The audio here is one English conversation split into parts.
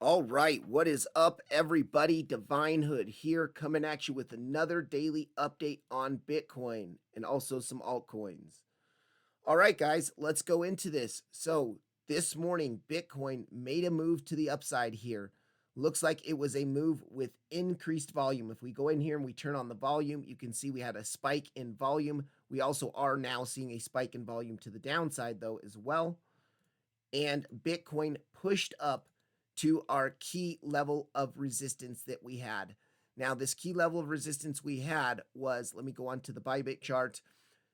All right, what is up, everybody? Divine Hood here, coming at you with another daily update on Bitcoin and also some altcoins. All right, guys, let's go into this. So, this morning, Bitcoin made a move to the upside here. Looks like it was a move with increased volume. If we go in here and we turn on the volume, you can see we had a spike in volume. We also are now seeing a spike in volume to the downside, though, as well. And Bitcoin pushed up to our key level of resistance that we had. Now, this key level of resistance we had was, let me go on to the Bybit chart.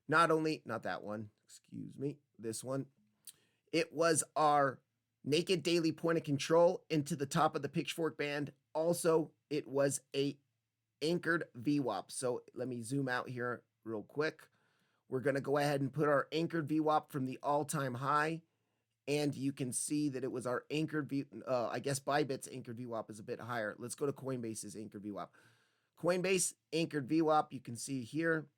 Not that one, excuse me, this one. It was our naked daily point of control into the top of the pitchfork band. Also, it was a anchored VWAP. So let me zoom out here real quick. We're going to go ahead and put our anchored VWAP from the all-time high. And you can see that it was our anchored I guess Bybit's anchored VWAP is a bit higher. Let's go to Coinbase's anchored VWAP. Coinbase anchored VWAP, you can see here.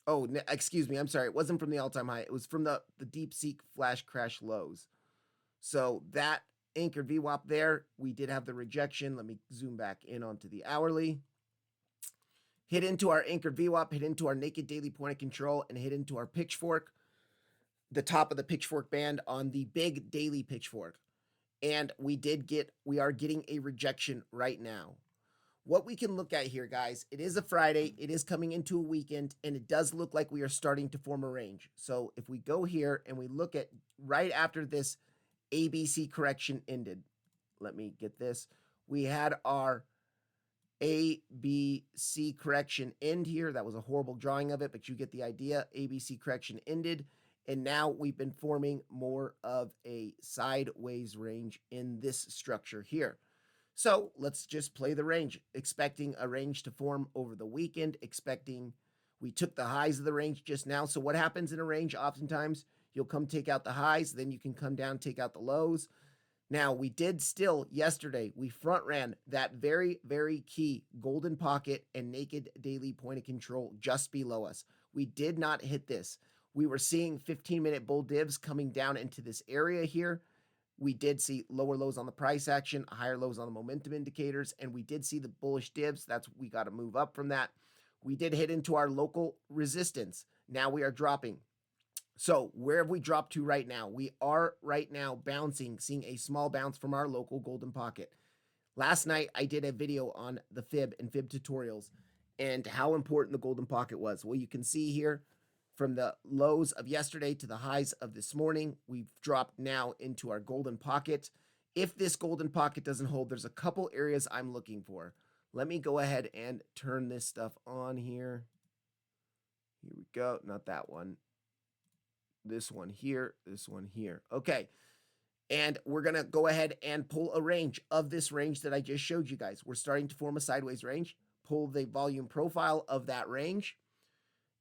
Oh, excuse me, I'm sorry. It wasn't from the all-time high. It was from the DeepSeek flash crash lows. So that anchored VWAP there, we did have the rejection. Let me zoom back in onto the hourly. Hit into our anchored VWAP, hit into our naked daily point of control, and hit into our pitchfork, the top of the pitchfork band on the big daily pitchfork. And we are getting a rejection right now. What we can look at here, guys, it is a Friday, it is coming into a weekend, and it does look like we are starting to form a range. So if we go here and we look at right after this ABC correction ended, let me get this. We had our ABC correction end here. That was a horrible drawing of it, but you get the idea. ABC correction ended. And now we've been forming more of a sideways range in this structure here. So let's just play the range, expecting a range to form over the weekend, we took the highs of the range just now. So what happens in a range? Oftentimes you'll come take out the highs, then you can come down, take out the lows. Now we did still yesterday, we front ran that very, very key golden pocket and naked daily point of control just below us. We did not hit this. We were seeing 15-minute bull divs coming down into this area here. We did see lower lows on the price action, higher lows on the momentum indicators, and we did see the bullish divs. We got to move up from that. We did hit into our local resistance. Now we are dropping. So where have we dropped to right now? We are right now bouncing, seeing a small bounce from our local golden pocket. Last night, I did a video on the fib and fib tutorials and how important the golden pocket was. Well, you can see here, from the lows of yesterday to the highs of this morning, we've dropped now into our golden pocket. If this golden pocket doesn't hold, there's a couple areas I'm looking for. Let me go ahead and turn this stuff on here. Here we go. Not that one. This one here. This one here. Okay. And we're going to go ahead and pull a range of this range that I just showed you guys. We're starting to form a sideways range. Pull the volume profile of that range.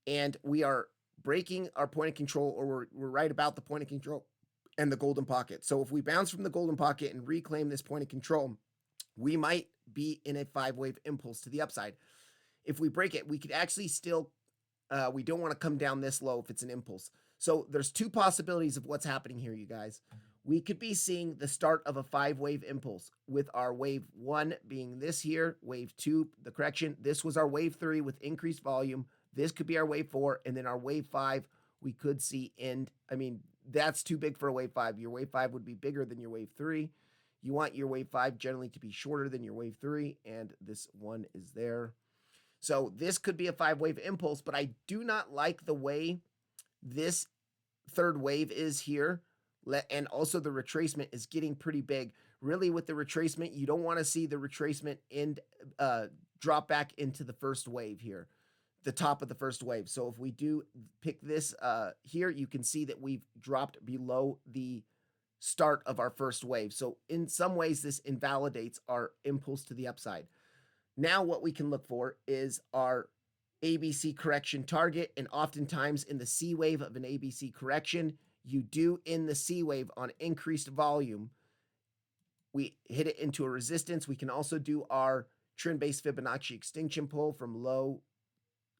And we are breaking our point of control, or we're right about the point of control and the golden pocket. So if we bounce from the golden pocket and reclaim this point of control, we might be in a 5-wave impulse to the upside. If we break it, we could actually still, we don't want to come down this low if it's an impulse. So there's two possibilities of what's happening here, you guys. We could be seeing the start of a 5-wave impulse, with our wave 1 being this here, wave 2, the correction. This was our wave 3 with increased volume. This could be our wave 4, and then our wave 5 we could see end. I mean, that's too big for a wave 5. Your wave 5 would be bigger than your wave 3. You want your wave 5 generally to be shorter than your wave 3, and this one is there. So this could be a 5-wave impulse, but I do not like the way this third wave is here. And also the retracement is getting pretty big. Really, with the retracement, you don't want to see the retracement end drop back into the first wave here, the top of the first wave. So if we do pick this here, you can see that we've dropped below the start of our first wave. So in some ways, this invalidates our impulse to the upside. Now what we can look for is our ABC correction target. And oftentimes in the C wave of an ABC correction, you do in the C wave on increased volume, we hit it into a resistance. We can also do our trend-based Fibonacci extinction pull from low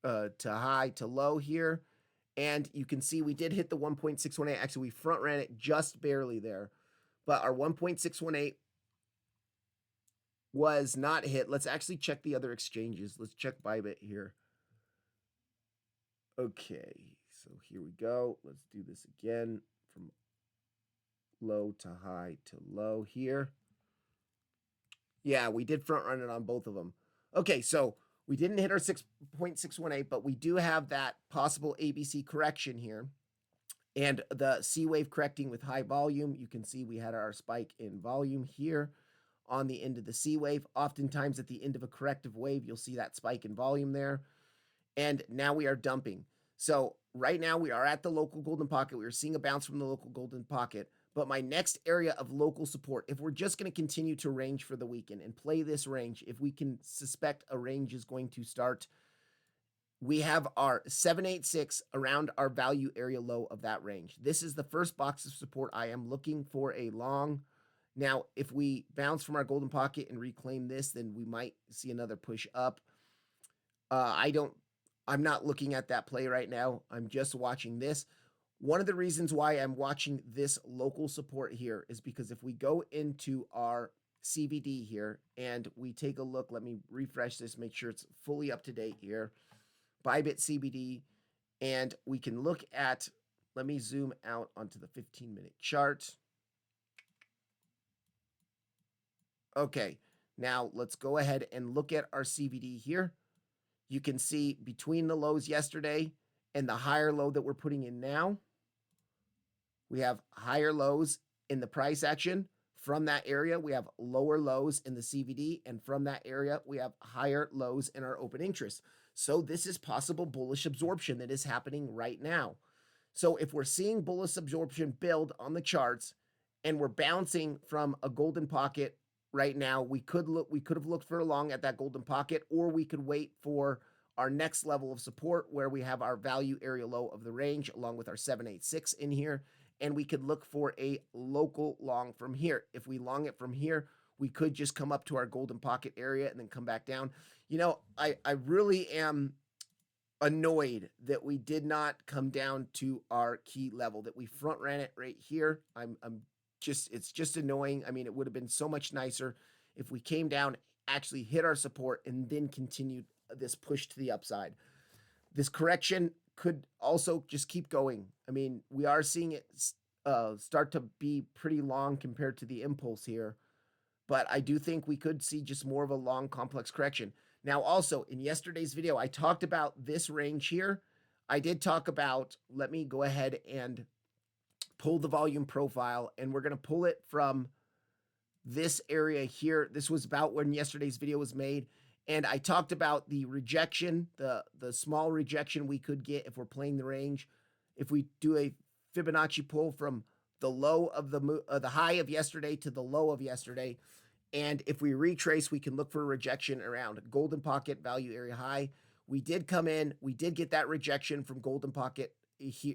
to high to low here. And you can see we did hit the 1.618. Actually, we front ran it just barely there. But our 1.618 was not hit. Let's actually check the other exchanges. Let's check Bybit here. Okay, so here we go. Let's do this again from low to high to low here. Yeah, we did front run it on both of them. Okay, so we didn't hit our 6.618, but we do have that possible ABC correction here. And the C wave correcting with high volume. You can see we had our spike in volume here on the end of the C wave. Oftentimes at the end of a corrective wave, you'll see that spike in volume there. And now we are dumping. So right now we are at the local golden pocket. We are seeing a bounce from the local golden pocket. But my next area of local support, if we're just going to continue to range for the weekend and play this range, if we can suspect a range is going to start, we have our 786 around our value area low of that range. This is the first box of support. I am looking for a long. Now, if we bounce from our golden pocket and reclaim this, then we might see another push up. I'm not looking at that play right now. I'm just watching this. One of the reasons why I'm watching this local support here is because if we go into our CVD here and we take a look, let me refresh this, make sure it's fully up to date here. Bybit CBD, and we can look at, let me zoom out onto the 15-minute chart. Okay, now let's go ahead and look at our CVD here. You can see between the lows yesterday and the higher low that we're putting in now, we have higher lows in the price action. From that area, we have lower lows in the CVD, and from that area, we have higher lows in our open interest. So this is possible bullish absorption that is happening right now. So if we're seeing bullish absorption build on the charts and we're bouncing from a golden pocket right now, we could have looked for a long at that golden pocket, or we could wait for our next level of support where we have our value area low of the range along with our 786 in here, and we could look for a local long from here. If we long it from here, we could just come up to our golden pocket area and then come back down. You know, I really am annoyed that we did not come down to our key level, that we front ran it right here. It's just annoying. I mean, it would have been so much nicer if we came down, actually hit our support, and then continued this push to the upside. This correction could also just keep going. I mean, we are seeing it start to be pretty long compared to the impulse here, but I do think we could see just more of a long complex correction. Now, also in yesterday's video, I talked about this range here. I did talk about, let me go ahead and pull the volume profile, and we're going to pull it from this area here. This was about when yesterday's video was made. And I talked about the rejection, the small rejection we could get if we're playing the range. If we do a Fibonacci pull from the low of the high of yesterday to the low of yesterday, and if we retrace, we can look for a rejection around golden pocket value area high. We did come in, we did get that rejection from golden pocket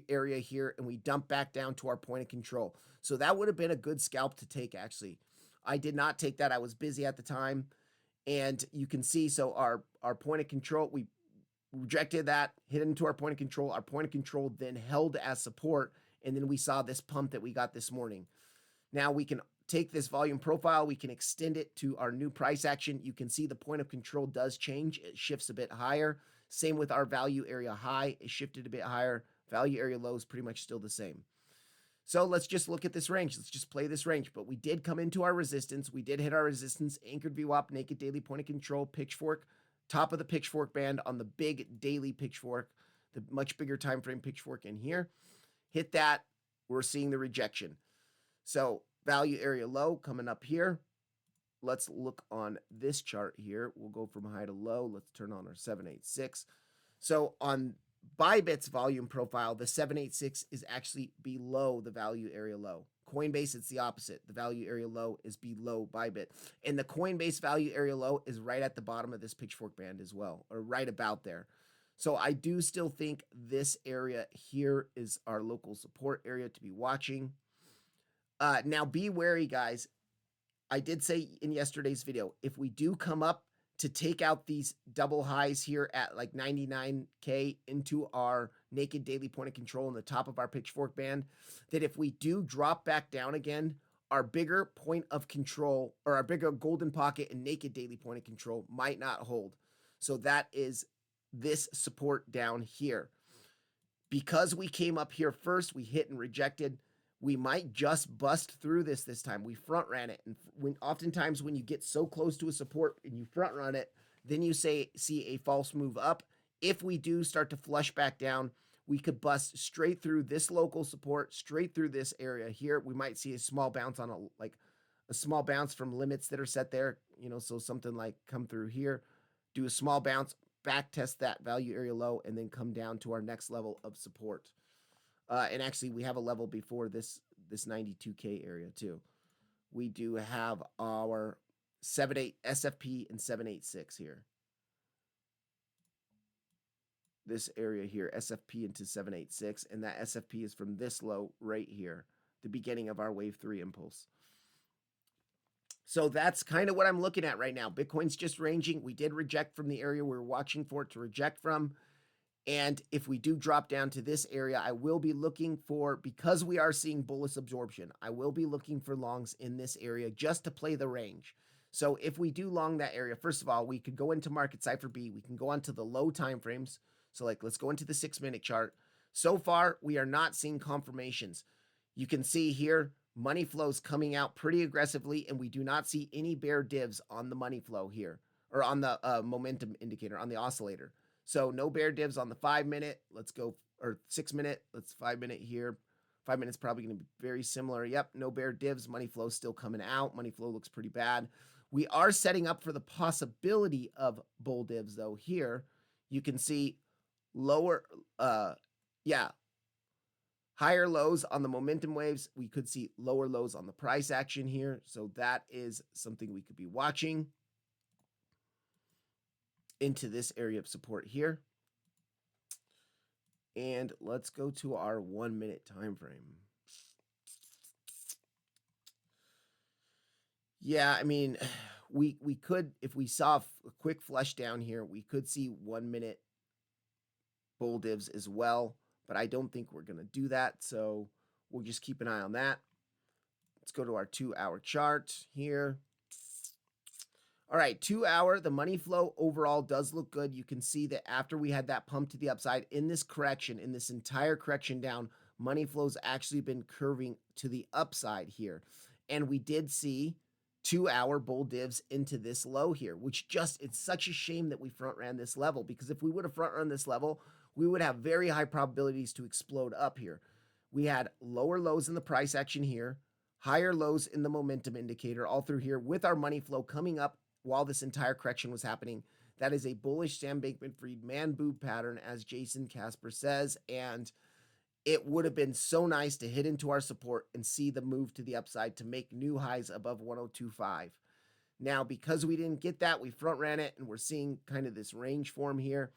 area here, and we dumped back down to our point of control. So that would have been a good scalp to take, actually. I did not take that. I was busy at the time. And you can see, so our point of control, we rejected that, hit into our point of control. Our point of control then held as support, and then we saw this pump that we got this morning. Now we can take this volume profile, we can extend it to our new price action. You can see the point of control does change. It shifts a bit higher. Same with our value area high. It shifted a bit higher. Value area low is pretty much still the same. So let's just look at this range. Let's just play this range. But we did come into our resistance. We did hit our resistance, anchored VWAP, naked daily point of control, pitchfork, top of the pitchfork band on the big daily pitchfork, the much bigger time frame pitchfork in here. Hit that. We're seeing the rejection. So value area low coming up here. Let's look on this chart here. We'll go from high to low. Let's turn on our 786. So on Bybit's volume profile, the 786 is actually below the value area low. Coinbase, it's the opposite. The value area low is below Bybit. And the Coinbase value area low is right at the bottom of this pitchfork band as well, or right about there. So I do still think this area here is our local support area to be watching. Now be wary, guys. I did say in yesterday's video, if we do come up to take out these double highs here at like 99K into our naked daily point of control in the top of our pitchfork band, that if we do drop back down again our bigger point of control, or our bigger golden pocket and naked daily point of control, might not hold. So that is this support down here. Because we came up here first, we hit and rejected. We might just bust through this time. We front ran it, and oftentimes when you get so close to a support and you front run it, then you see a false move up. If we do start to flush back down, we could bust straight through this local support, straight through this area here. We might see a small bounce on a small bounce from limits that are set there, so something like come through here, do a small bounce, back test that value area low, and then come down to our next level of support. And actually, we have a level before this 92K area too. We do have our 78 SFP and 786 here. This area here, SFP into 786, and that SFP is from this low right here, the beginning of our wave 3 impulse. So that's kind of what I'm looking at right now. Bitcoin's just ranging. We did reject from the area we were watching for it to reject from. And if we do drop down to this area, I will be looking for, because we are seeing bullish absorption, I will be looking for longs in this area just to play the range. So if we do long that area, first of all, we could go into market cipher B. We can go onto the low time frames. So let's go into the 6-minute chart. So far, we are not seeing confirmations. You can see here, money flows coming out pretty aggressively, and we do not see any bear divs on the money flow here, or on the momentum indicator, on the oscillator. So no bear divs on the 5-minute. Let's go, or 6-minute. Let's 5-minute here. 5 minutes probably going to be very similar. Yep, no bear divs. Money flow still coming out. Money flow looks pretty bad. We are setting up for the possibility of bull divs, though. Here, you can see lower, higher lows on the momentum waves. We could see lower lows on the price action here. So that is something we could be watching into this area of support here. And let's go to our 1-minute time frame. Yeah, I mean, we could, if we saw a quick flush down here, we could see 1-minute bull divs as well, but I don't think we're going to do that, so we'll just keep an eye on that. Let's go to our 2-hour chart here. All right, 2-hour, the money flow overall does look good. You can see that after we had that pump to the upside in this correction, in this entire correction down, money flow's actually been curving to the upside here. And we did see 2-hour bull divs into this low here, which just, it's such a shame that we front ran this level, because if we would have front run this level, we would have very high probabilities to explode up here. We had lower lows in the price action here, higher lows in the momentum indicator all through here, with our money flow coming up while this entire correction was happening. That is a bullish Sam Bankman-Fried man boob pattern, as Jason Casper says, and it would have been so nice to hit into our support and see the move to the upside to make new highs above 102.5. Now, because we didn't get that, we front ran it, and we're seeing kind of this range form here.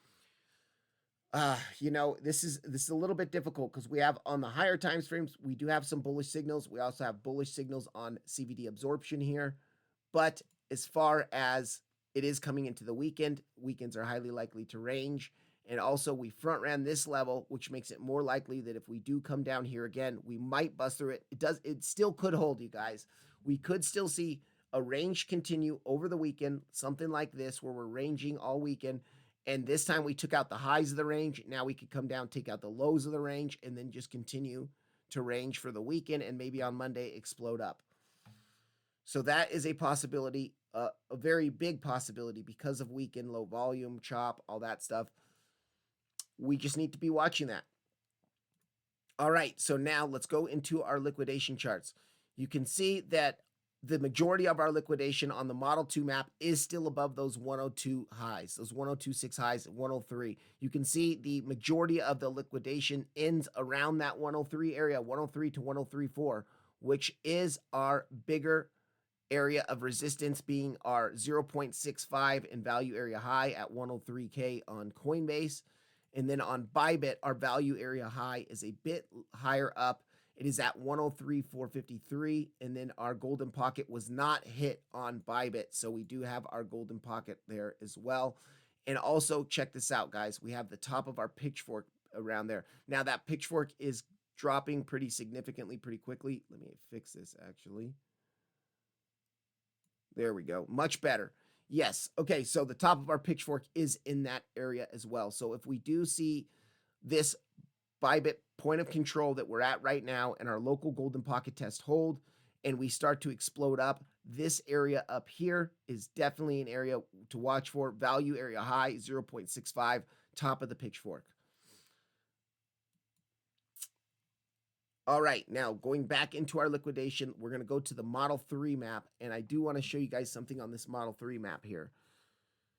This is a little bit difficult, because we have on the higher time frames, we do have some bullish signals. We also have bullish signals on CVD absorption here. But as far as it is coming into the weekend, weekends are highly likely to range. And also we front ran this level, which makes it more likely that if we do come down here again, we might bust through it. It still could hold, you guys. We could still see a range continue over the weekend, something like this, where we're ranging all weekend. And this time we took out the highs of the range. Now we could come down, take out the lows of the range, and then just continue to range for the weekend, and maybe on Monday explode up. So that is a possibility, a very big possibility, because of weekend low volume, chop, all that stuff. We just need to be watching that. All right, so now let's go into our liquidation charts. You can see that the majority of our liquidation on the Model 2 map is still above those 102 highs, those 102.6 highs, 103. You can see the majority of the liquidation ends around that 103 area, 103 to 103.4, which is our bigger area of resistance, being our 0.65 in value area high at 103K on Coinbase. And then on Bybit, our value area high is a bit higher up. It is at 103,453, and then our golden pocket was not hit on Bybit, so we do have our golden pocket there as well. And also, check this out, guys. We have the top of our pitchfork around there. Now, that pitchfork is dropping pretty significantly, pretty quickly. Let me fix this actually. There we go. Much better. Yes. Okay. So the top of our pitchfork is in that area as well. So if we do see this Bybit point of control that we're at right now and our local golden pocket test hold, and we start to explode up, this area up here is definitely an area to watch for. Value area high, 0.65, top of the pitchfork. All right, now going back into our liquidation, we're going to go to the Model 3 map, and I do want to show you guys something on this Model 3 map here.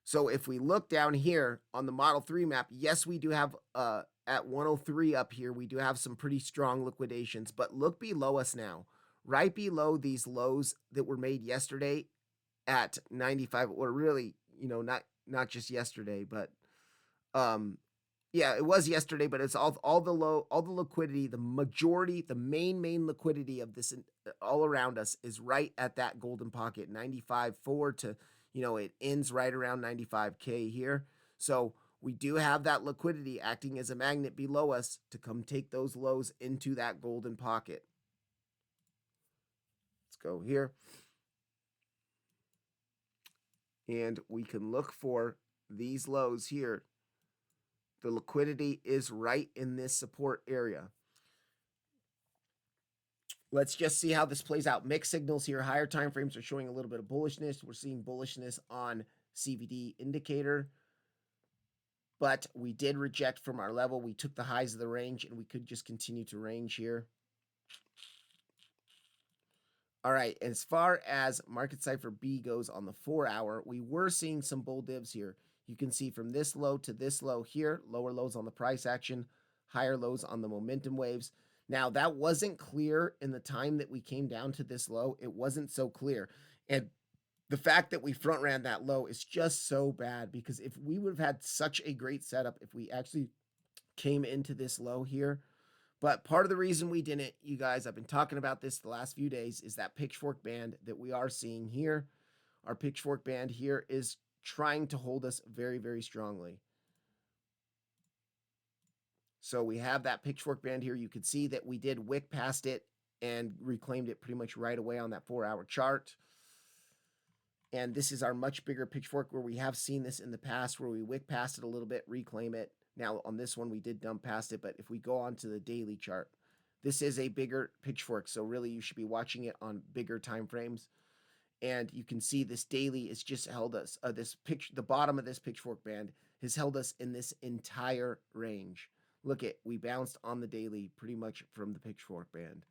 So if we look down here on the Model 3 map, yes, we do have at 103 up here, we do have some pretty strong liquidations, but look below us now, right below these lows that were made yesterday at 95, or really, not just yesterday, but yeah, it was yesterday, but it's all the liquidity, the majority, the main liquidity of this all around us is right at that golden pocket, 95.4 to, it ends right around 95K here. So we do have that liquidity acting as a magnet below us to come take those lows into that golden pocket. Let's go here. And we can look for these lows here. The liquidity is right in this support area. Let's just see how this plays out. Mixed signals here. Higher time frames are showing a little bit of bullishness. We're seeing bullishness on CVD indicator. But we did reject from our level. We took the highs of the range, and we could just continue to range here. All right, as far as market cipher B goes on the 4-hour, we were seeing some bull divs here. You can see from this low to this low here, lower lows on the price action, higher lows on the momentum waves. Now, that wasn't clear in the time that we came down to this low. It wasn't so clear. And the fact that we front ran that low is just so bad, because if we would have had such a great setup, if we actually came into this low here, but part of the reason we didn't, you guys, I've been talking about this the last few days, is that pitchfork band that we are seeing here. Our pitchfork band here is trying to hold us very, very strongly. So we have that pitchfork band here. You can see that we did wick past it and reclaimed it pretty much right away on that 4-hour chart. And this is our much bigger pitchfork, where we have seen this in the past, where we wick past it a little bit, reclaim it. Now on this one, we did dump past it, but if we go on to the daily chart, this is a bigger pitchfork. So really you should be watching it on bigger time frames. And you can see this daily is just held us, the bottom of this pitchfork band has held us in this entire range. Look at, we bounced on the daily pretty much from the pitchfork band.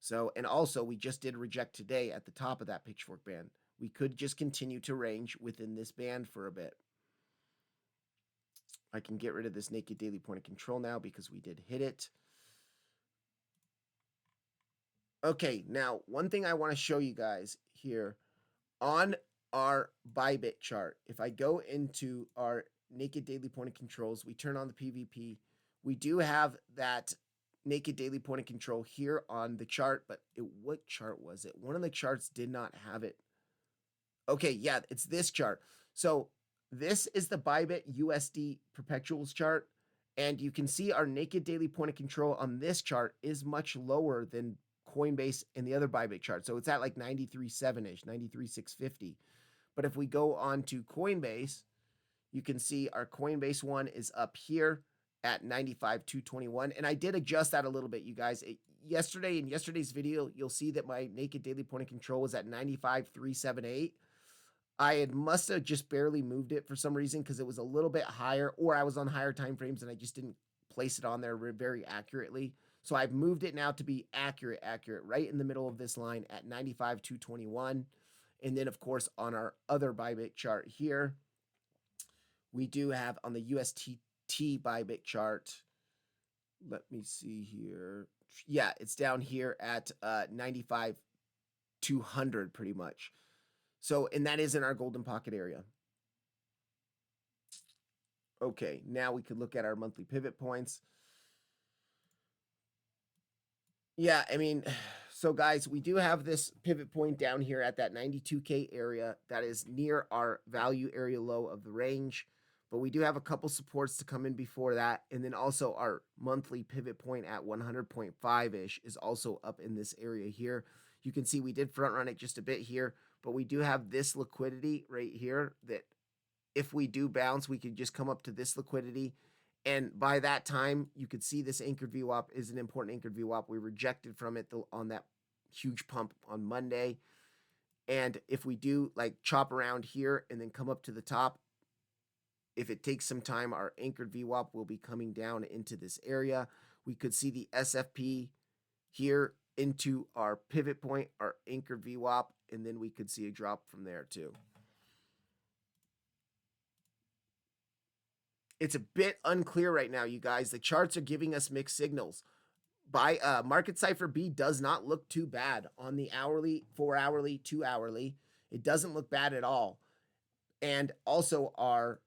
So, and also we just did reject today at the top of that pitchfork band. We could just continue to range within this band for a bit. I can get rid of this naked daily point of control now because we did hit it. Okay, now one thing I want to show you guys here on our Bybit chart, if I go into our naked daily point of controls, we turn on the PVP, we do have that naked daily point of control here on the chart, but what chart was it? One of the charts did not have it. Okay, yeah, it's this chart. So this is the Bybit USD perpetuals chart, and you can see our naked daily point of control on this chart is much lower than Coinbase and the other Bybit chart. So it's at like 93.7-ish, 93.650. But if we go on to Coinbase, you can see our Coinbase one is up here at 95.221. And I did adjust that a little bit, you guys. Yesterday, in yesterday's video, you'll see that my naked daily point of control was at 95.378. I must have just barely moved it for some reason, because it was a little bit higher, or I was on higher time frames and I just didn't place it on there very accurately. So I've moved it now to be accurate, right in the middle of this line at 95.221. And then, of course, on our other Bybit chart here, we do have on the UST Bybit chart, let me see here. Yeah, it's down here at 95.200 pretty much. So, and that is in our golden pocket area. Okay, now we could look at our monthly pivot points. Yeah, I mean, so guys, we do have this pivot point down here at that 92K area that is near our value area low of the range. but we do have a couple supports to come in before that. And then also our monthly pivot point at 100.5-ish is also up in this area here. You can see we did front run it just a bit here, but we do have this liquidity right here that if we do bounce, we could just come up to this liquidity. And by that time, you could see this anchored VWAP is an important anchored VWAP. We rejected from it on that huge pump on Monday. And if we do like chop around here and then come up to the top, if it takes some time, our anchored VWAP will be coming down into this area. We could see the SFP here into our pivot point, our anchored VWAP, and then we could see a drop from there too. It's a bit unclear right now, you guys. The charts are giving us mixed signals. By Market Cipher B does not look too bad on the hourly, 4 hourly, 2 hourly. It doesn't look bad at all. And also our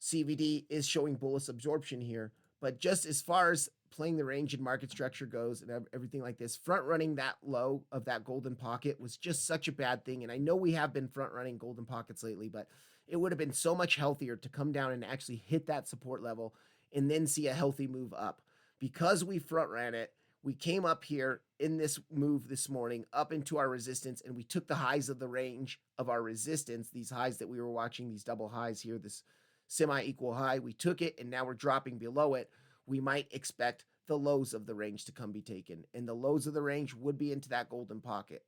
CVD is showing bullish absorption here. But just as far as playing the range and market structure goes and everything like this, front running that low of that golden pocket was just such a bad thing. And I know we have been front running golden pockets lately, but it would have been so much healthier to come down and actually hit that support level and then see a healthy move up. Because we front ran it, we came up here in this move this morning up into our resistance, and we took the highs of the range of our resistance, these highs that we were watching, these double highs here, this semi-equal high. We took it, and now we're dropping below it. We might expect the lows of the range to come be taken, and the lows of the range would be into that golden pocket.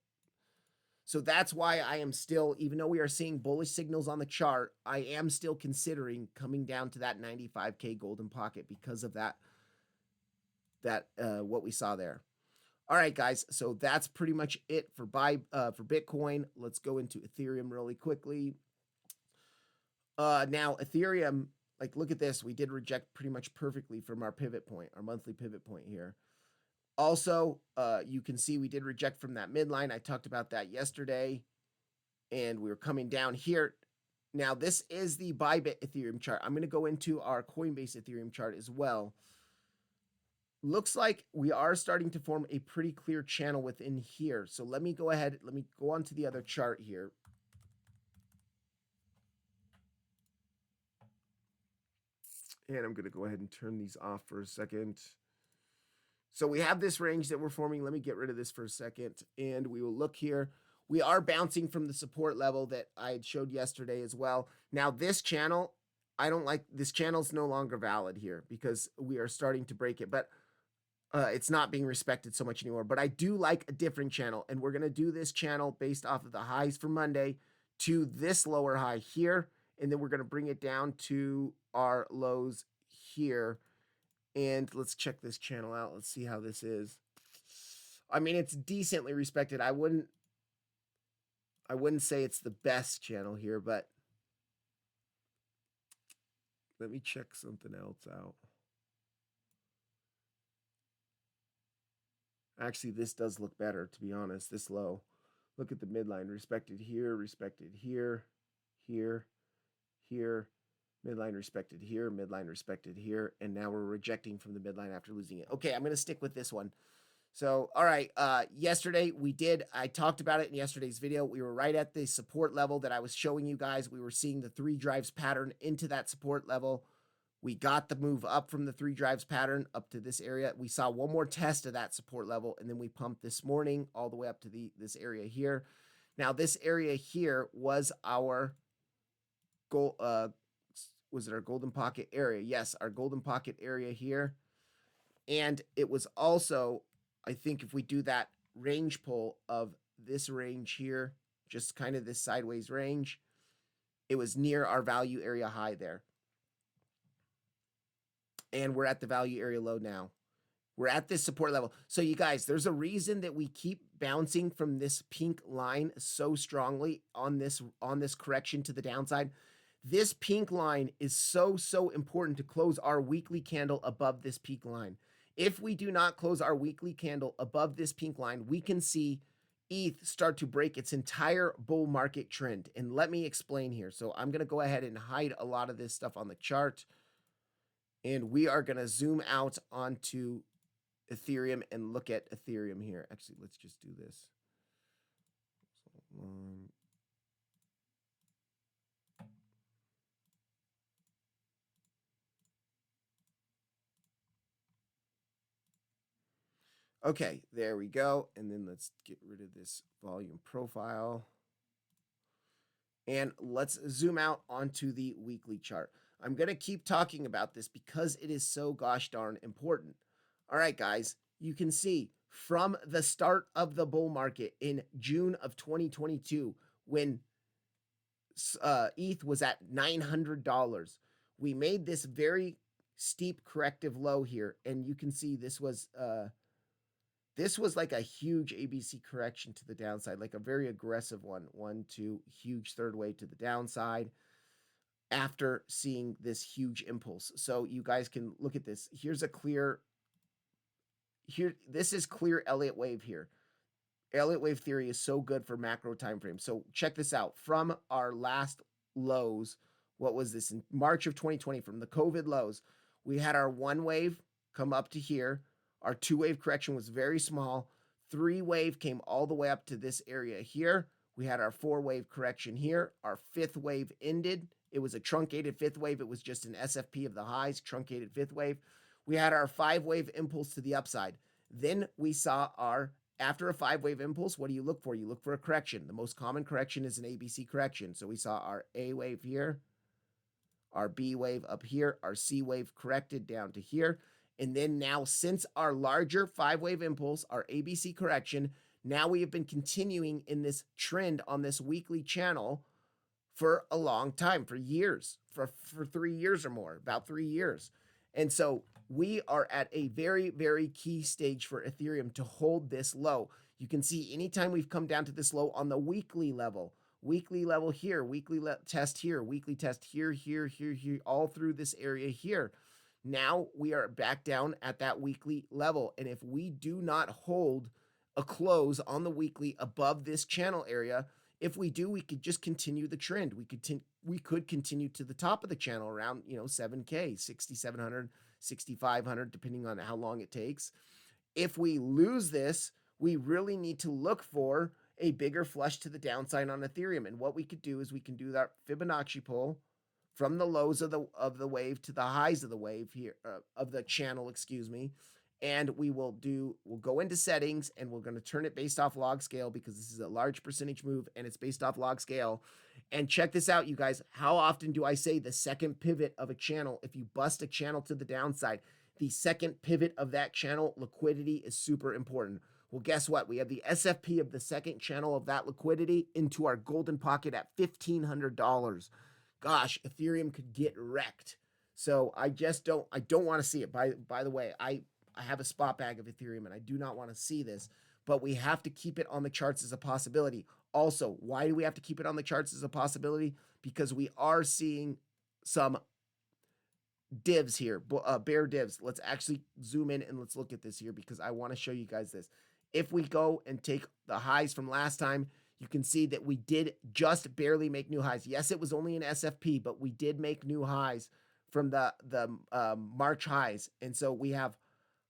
So that's why I am still, even though we are seeing bullish signals on the chart, I am still considering coming down to that 95K golden pocket because of that what we saw there. All right, guys. So that's pretty much it for Bitcoin. Let's go into Ethereum really quickly. Now Ethereum, like look at this. We did reject pretty much perfectly from our pivot point, our monthly pivot point here. Also, you can see we did reject from that midline. I talked about that yesterday, and we were coming down here. Now, this is the Bybit Ethereum chart. I'm going to go into our Coinbase Ethereum chart as well. Looks like we are starting to form a pretty clear channel within here. So let me go ahead. Let me go on to the other chart here. And I'm going to go ahead and turn these off for a second. So we have this range that we're forming. Let me get rid of this for a second. And we will look here. We are bouncing from the support level that I had showed yesterday as well. Now this channel, I don't like, this channel's no longer valid here because we are starting to break it. But it's not being respected so much anymore. But I do like a different channel. And we're going to do this channel based off of the highs for Monday to this lower high here. And then we're going to bring it down to our lows here. And let's check this channel out. Let's see how this is. I mean, it's decently respected. I wouldn't say it's the best channel here, but let me check something else out. Actually, this does look better, to be honest, this low. Look at the midline, respected here, here, here, midline respected here, midline respected here, and now we're rejecting from the midline after losing it. Okay, I'm going to stick with this one. So, all right, yesterday I talked about it in yesterday's video. We were right at the support level that I was showing you guys. We were seeing the 3 drives pattern into that support level. We got the move up from the 3 drives pattern up to this area. We saw one more test of that support level, and then we pumped this morning all the way up to this area here. Now, this area here was our goal. Was it our golden pocket area? Yes, our golden pocket area here. And it was also, I think if we do that range pull of this range here, just kind of this sideways range, it was near our value area high there. And we're at the value area low now. We're at this support level. So you guys, there's a reason that we keep bouncing from this pink line so strongly on this correction to the downside. This pink line is so important to close our weekly candle above this peak line. If we do not close our weekly candle above this pink line, we can see ETH start to break its entire bull market trend. And let me explain here. So I'm going to go ahead and hide a lot of this stuff on the chart. And we are going to zoom out onto Ethereum and look at Ethereum here. Actually, let's just do this. Okay, there we go. And then let's get rid of this volume profile. And let's zoom out onto the weekly chart. I'm going to keep talking about this because it is so gosh darn important. All right, guys, you can see from the start of the bull market in June of 2022, when ETH was at $900, we made this very steep corrective low here. And you can see this was like a huge ABC correction to the downside, like a very aggressive one. 1, 2, huge third wave to the downside after seeing this huge impulse. So you guys can look at this. Here's a clear, this is clear Elliott wave here. Elliott wave theory is so good for macro time frames. So check this out. From our last lows, what was this? In March of 2020, from the COVID lows, we had our one wave come up to here. Our two wave correction was very small. Three wave came all the way up to this area here. We had our four wave correction here. Our fifth wave ended. It was a truncated fifth wave. It was just an SFP of the highs, truncated fifth wave. We had our five wave impulse to the upside. Then we saw our, after a five wave impulse, what do you look for? You look for a correction. The most common correction is an ABC correction. So we saw our A wave here, our B wave up here, our C wave corrected down to here. And then now, since our larger five wave impulse, our ABC correction, now we have been continuing in this trend on this weekly channel for a long time, for years, for 3 years or more, about 3 years. And so we are at a very, very key stage for Ethereum to hold this low. You can see anytime we've come down to this low on the weekly level here, weekly test here, weekly test here, here, here, here, all through this area here. Now we are back down at that weekly level. And if we do not hold a close on the weekly above this channel area, if we do, we could just continue the trend. We could continue to the top of the channel around, 7K, 6,700, 6,500, depending on how long it takes. If we lose this, we really need to look for a bigger flush to the downside on Ethereum. And what we could do is we can do that Fibonacci pull from the lows of the wave to the highs of the wave here, of the channel, excuse me. And we'll go into settings, and we're going to turn it based off log scale, because this is a large percentage move and it's based off log scale. And check this out, you guys. How often do I say the second pivot of a channel? If you bust a channel to the downside, the second pivot of that channel, liquidity is super important. Well, guess what? We have the SFP of the second channel of that liquidity into our golden pocket at $1,500. Gosh, Ethereum could get wrecked. So I don't want to see it. By the way, I have a spot bag of Ethereum and I do not want to see this, but we have to keep it on the charts as a possibility. Also, why do we have to keep it on the charts as a possibility? Because we are seeing some divs here, bear divs. Let's actually zoom in and let's look at this here, because I want to show you guys this. If we go and take the highs from last time, you can see that we did just barely make new highs. Yes, it was only an SFP, but we did make new highs from the March highs. And so we have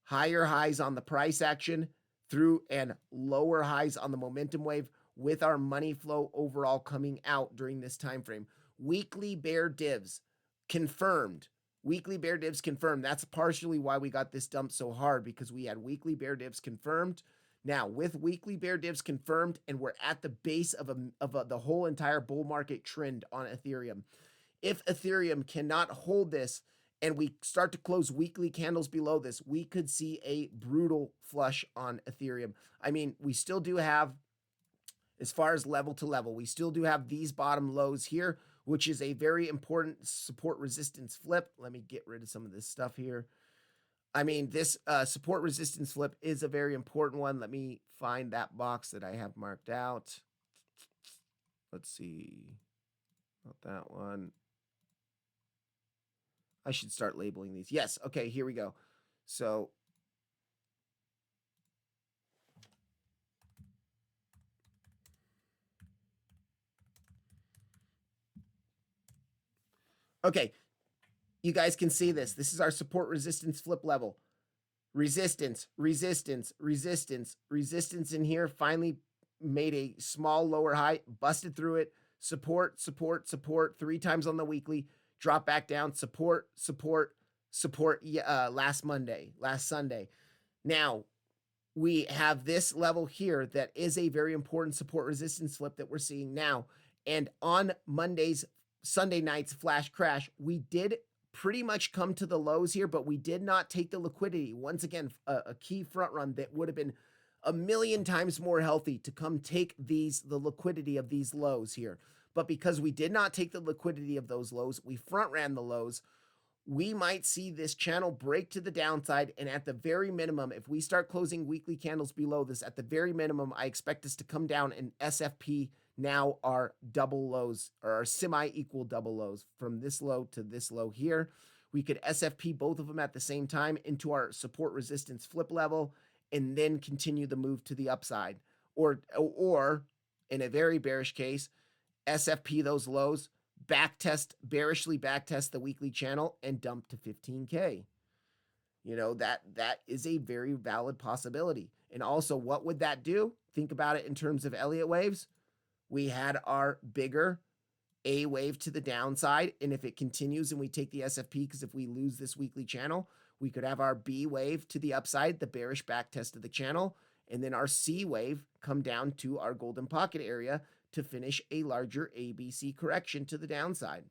higher highs on the price action through and lower highs on the momentum wave, with our money flow overall coming out during this time frame. Weekly bear divs confirmed. Weekly bear divs confirmed. That's partially why we got this dump so hard, because we had weekly bear divs confirmed. Now, with weekly bear divs confirmed, and we're at the base of the whole entire bull market trend on Ethereum. If Ethereum cannot hold this and we start to close weekly candles below this, we could see a brutal flush on Ethereum. I mean, we still do have, as far as level to level, we still do have these bottom lows here, which is a very important support resistance flip. Let me get rid of some of this stuff here. I mean, this support resistance flip is a very important one. Let me find that box that I have marked out. Let's see. Not that one. I should start labeling these. Yes. Okay, here we go. So okay, you guys can see this. This is our support resistance flip level. Resistance, resistance, resistance, resistance in here. Finally made a small lower high, busted through it. Support, support, support, 3 times on the weekly. Drop back down. Support, support, support. Last Sunday. Now, we have this level here that is a very important support resistance flip that we're seeing now. And on Sunday night's flash crash, we did pretty much come to the lows here, but we did not take the liquidity. Once again, a key front run that would have been a million times more healthy to come take the liquidity of these lows here. But because we did not take the liquidity of those lows, we front ran the lows. We might see this channel break to the downside. And at the very minimum, if we start closing weekly candles below this, at the very minimum, I expect us to come down and SFP now our double lows, or our semi-equal double lows, from this low to this low here. We could SFP both of them at the same time into our support resistance flip level, and then continue the move to the upside. Or in a very bearish case, SFP those lows, bearishly backtest the weekly channel, and dump to 15K. That is a very valid possibility. And also, what would that do? Think about it in terms of Elliott waves. We had our bigger A wave to the downside, and if it continues and we take the SFP, because if we lose this weekly channel, we could have our B wave to the upside, the bearish backtest of the channel, and then our C wave come down to our golden pocket area to finish a larger ABC correction to the downside.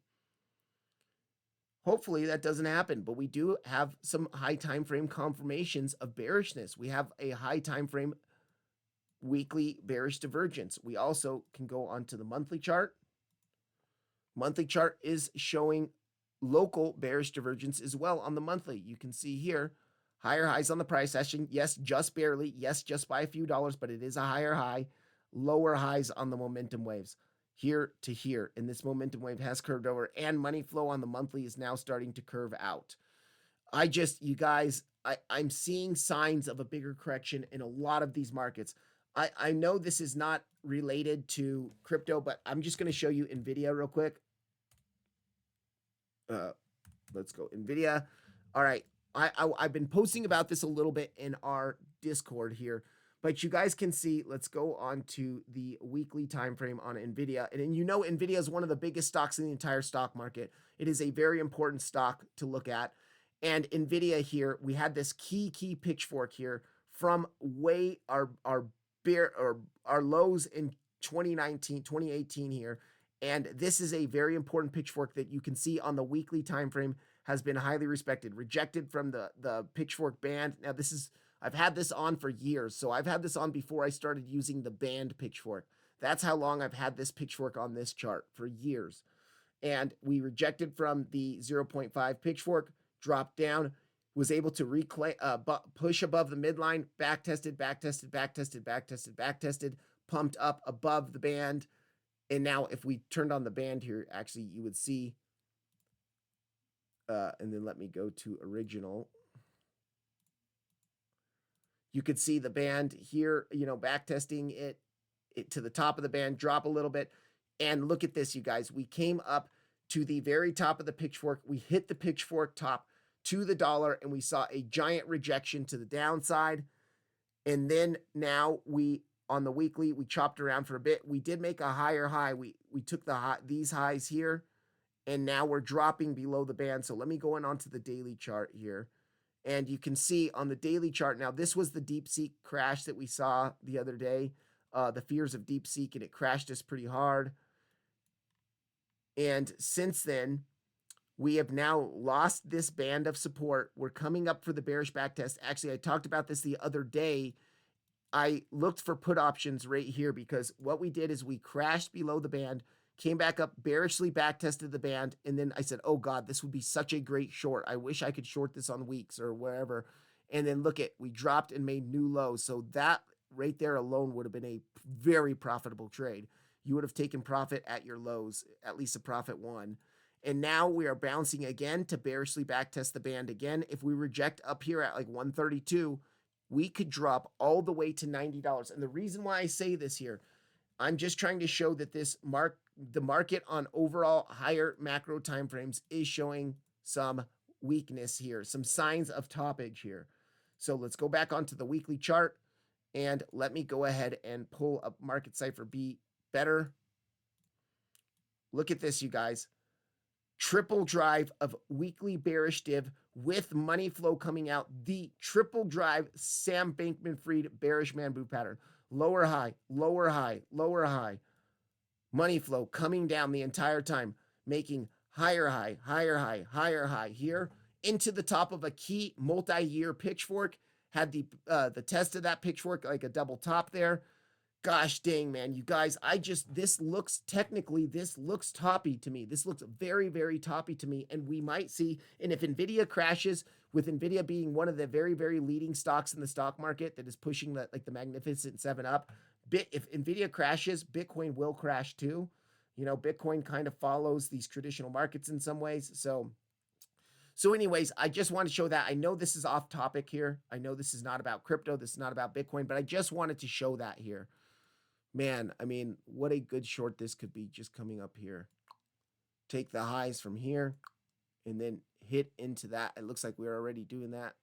Hopefully that doesn't happen, but we do have some high time frame confirmations of bearishness. We have a high time frame weekly bearish divergence. We also can go onto the monthly chart. Monthly chart is showing local bearish divergence as well on the monthly. You can see here higher highs on the price action. Yes, just barely. Yes, just by a few dollars, but it is a higher high. Lower highs on the momentum waves here to here. And this momentum wave has curved over, and money flow on the monthly is now starting to curve out. You guys, I'm seeing signs of a bigger correction in a lot of these markets. I know this is not related to crypto, but I'm just going to show you Nvda real quick. Let's go Nvda. All right. I've been posting about this a little bit in our Discord here, but you guys can see, let's go on to the weekly time frame on Nvidia. And Nvidia is one of the biggest stocks in the entire stock market. It is a very important stock to look at. And Nvidia here, we had this key pitchfork here from our lows in 2018 here. And this is a very important pitchfork that you can see on the weekly time frame has been highly respected, rejected from the pitchfork band. Now I've had this on for years. So I've had this on before I started using the band pitchfork. That's how long I've had this pitchfork on this chart, for years. And we rejected from the 0.5 pitchfork, dropped down, was able to push above the midline, backtested, pumped up above the band. And now if we turned on the band here, actually you would see, and then let me go to original. You could see the band here, backtesting it to the top of the band, drop a little bit. And look at this, you guys. We came up to the very top of the pitchfork. We hit the pitchfork top to the dollar, and we saw a giant rejection to the downside. And then now on the weekly, we chopped around for a bit. We did make a higher high. We took these highs here, and now we're dropping below the band. So let me go onto the daily chart here. And you can see on the daily chart, now this was the DeepSeek crash that we saw the other day, the fears of DeepSeek, and it crashed us pretty hard. And since then, we have now lost this band of support. We're coming up for the bearish backtest. Actually, I talked about this the other day. I looked for put options right here, because what we did is we crashed below the band, came back up, bearishly backtested the band, and then I said, oh God, this would be such a great short. I wish I could short this on weeks or wherever. And then we dropped and made new lows. So that right there alone would have been a very profitable trade. You would have taken profit at your lows, at least a profit one. And now we are bouncing again to bearishly backtest the band again. If we reject up here at like 132, we could drop all the way to $90. And the reason why I say this here, I'm just trying to show that the market on overall higher macro timeframes is showing some weakness here, some signs of toppage here. So let's go back onto the weekly chart, and let me go ahead and pull up Market Cipher B better. Look at this, you guys. triple drive of weekly bearish div with money flow coming out, the triple drive Sam Bankman-Fried bearish man move pattern. Lower high, lower high, lower high. Money flow coming down the entire time, making higher high, higher high, higher high here into the top of a key multi-year pitchfork. Had the test of that pitchfork like a double top there. Gosh dang, man, you guys, this looks toppy to me. This looks very, very toppy to me. And we might see, and if Nvidia crashes, with Nvidia being one of the very, very leading stocks in the stock market that is pushing the Magnificent Seven up, if Nvidia crashes, Bitcoin will crash too. You know, Bitcoin kind of follows these traditional markets in some ways. So anyways, I just want to show that. I know this is off topic here. I know this is not about crypto. This is not about Bitcoin, but I just wanted to show that here. Man, I mean, what a good short this could be just coming up here. Take the highs from here and then hit into that. It looks like we're already doing that.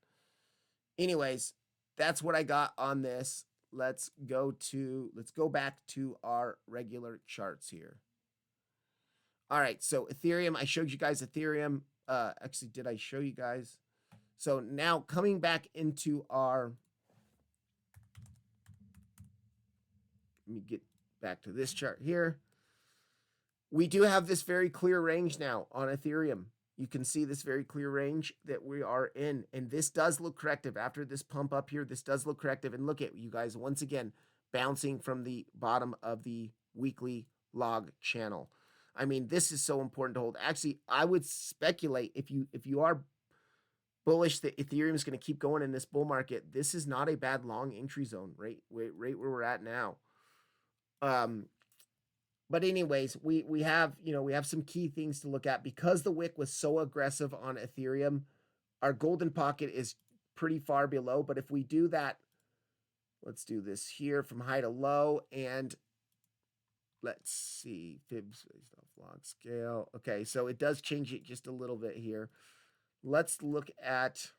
Anyways, that's what I got on this. Let's go back to our regular charts here. All right, so Ethereum, I showed you guys Ethereum. Actually, did I show you guys? So now coming back into our, let me get back to this chart here. We do have this very clear range now on Ethereum. You can see this very clear range that we are in. And this does look corrective. After this pump up here, this does look corrective. And look at you guys, once again, bouncing from the bottom of the weekly log channel. I mean, this is so important to hold. Actually, I would speculate if you are bullish that Ethereum is going to keep going in this bull market, this is not a bad long entry zone, right where we're at now. But anyways, we have some key things to look at because the wick was so aggressive on Ethereum. Our golden pocket is pretty far below, but if we do that, let's do this here from high to low, and let's see, fibs based off log scale. Okay, so it does change it just a little bit here. Let's look at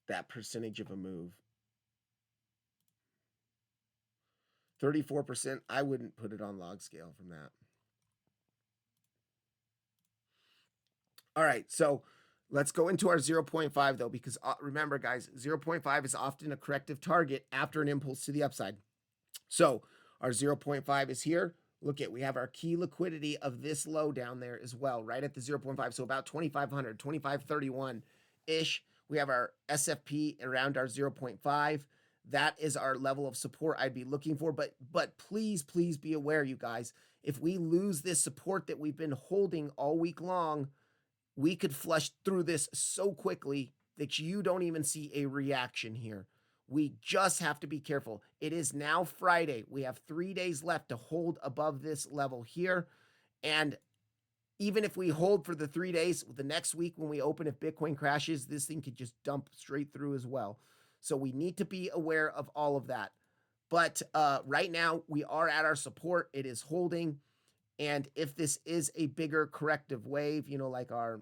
that percentage of a move. 34%, I wouldn't put it on log scale from that. All right, so let's go into our 0.5 though, because remember guys, 0.5 is often a corrective target after an impulse to the upside. So our 0.5 is here. Look at, we have our key liquidity of this low down there as well, right at the 0.5. So about 2,500, 2,531-ish. We have our SFP around our 0.5. That is our level of support I'd be looking for. But please, please be aware, you guys, if we lose this support that we've been holding all week long, we could flush through this so quickly that you don't even see a reaction here. We just have to be careful. It is now Friday. We have 3 days left to hold above this level here. And even if we hold for the 3 days, the next week when we open, if Bitcoin crashes, this thing could just dump straight through as well. So we need to be aware of all of that. But right now, we are at our support. It is holding. And if this is a bigger corrective wave, like our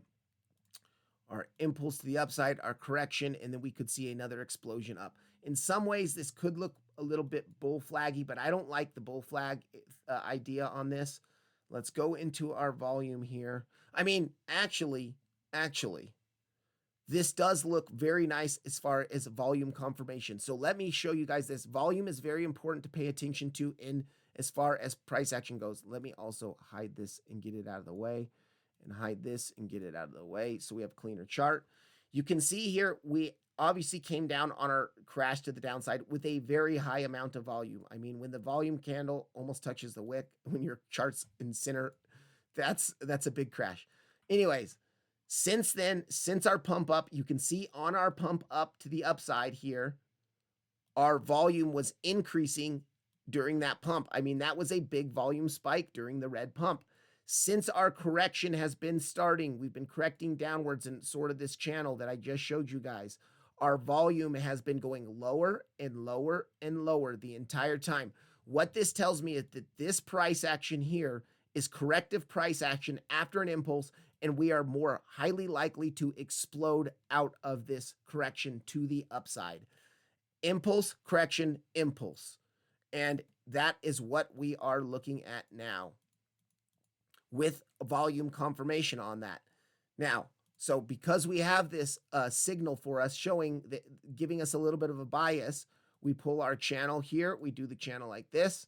impulse to the upside, our correction, and then we could see another explosion up. In some ways, this could look a little bit bull flaggy, but I don't like the bull flag idea on this. Let's go into our volume here. I mean, actually, this does look very nice as far as volume confirmation. So let me show you guys this. Volume is very important to pay attention to in as far as price action goes. Let me also hide this and get it out of the way, and hide this and get it out of the way so we have a cleaner chart. You can see here, we obviously came down on our crash to the downside with a very high amount of volume. I mean, when the volume candle almost touches the wick, when your chart's in center, that's a big crash. Anyways, since then, since our pump up, you can see on our pump up to the upside here, our volume was increasing during that pump. I mean, that was a big volume spike during the red pump. Since our correction has been starting, we've been correcting downwards in sort of this channel that I just showed you guys. Our volume has been going lower and lower and lower the entire time. What this tells me is that this price action here is corrective price action after an impulse, and we are more highly likely to explode out of this correction to the upside. Impulse, correction, impulse. And that is what we are looking at now. with volume confirmation on that. Now, so because we have this signal for us showing that, giving us a little bit of a bias, we pull our channel here. We do the channel like this.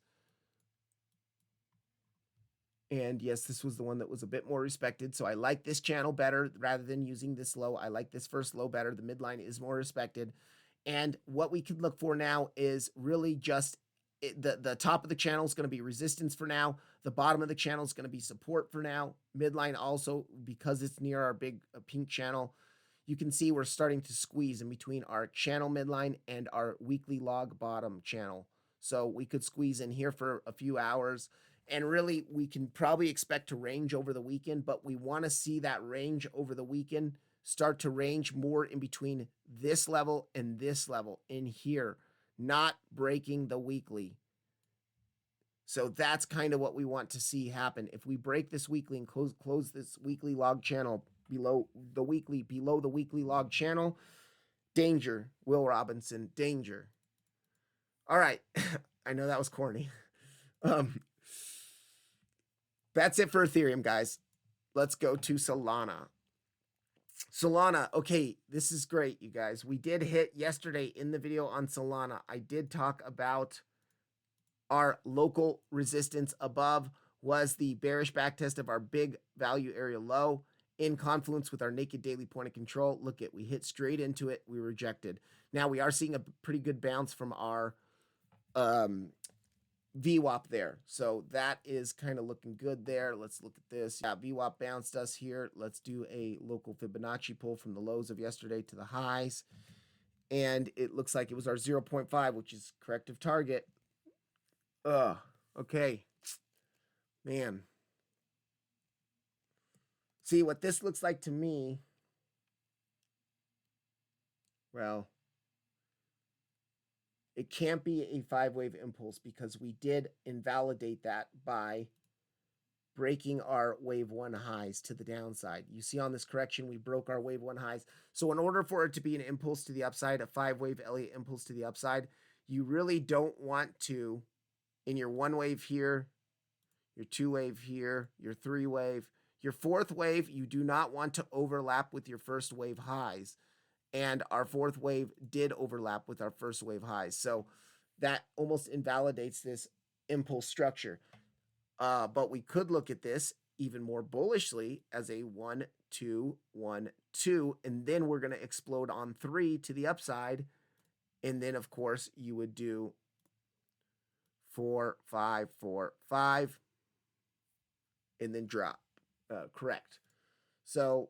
And yes, this was the one that was a bit more respected. So I like this channel better rather than using this low. I like this first low better. The midline is more respected. And what we can look for now is really just the top of the channel is going to be resistance for now. The bottom of the channel is going to be support for now. Midline also, because it's near our big pink channel, you can see we're starting to squeeze in between our channel midline and our weekly log bottom channel. So we could squeeze in here for a few hours. And really, we can probably expect to range over the weekend, but we want to see that range over the weekend start to range more in between this level and this level in here, not breaking the weekly. So that's kind of what we want to see happen. If we break this weekly and close this weekly log channel below the weekly log channel, danger, Will Robinson, danger. All right. I know that was corny. That's it for Ethereum, guys. Let's go to Solana. Solana, okay, this is great, you guys. We did hit yesterday in the video on Solana. I did talk about our local resistance above was the bearish backtest of our big value area low in confluence with our naked daily point of control. Look at, we hit straight into it. We rejected. Now we are seeing a pretty good bounce from our VWAP there. So that is kind of looking good there. Let's look at this. Yeah, VWAP bounced us here. Let's do a local Fibonacci pull from the lows of yesterday to the highs. And it looks like it was our 0.5, which is corrective target. Okay. Man. See, what this looks like to me, well, it can't be a 5-wave impulse because we did invalidate that by breaking our wave 1 highs to the downside. You see on this correction, we broke our wave 1 highs. So in order for it to be an impulse to the upside, a 5-wave Elliott impulse to the upside, you really don't want to, in your 1-wave here, your 2-wave here, your 3-wave, your 4th wave, you do not want to overlap with your 1st wave highs. And our 4th wave did overlap with our 1st wave highs. So that almost invalidates this impulse structure. But we could look at this even more bullishly as a 1, 2, 1, 2, and then we're going to explode on 3 to the upside. And then, of course, you would do 4, 5, 4, 5, and then drop. Correct. So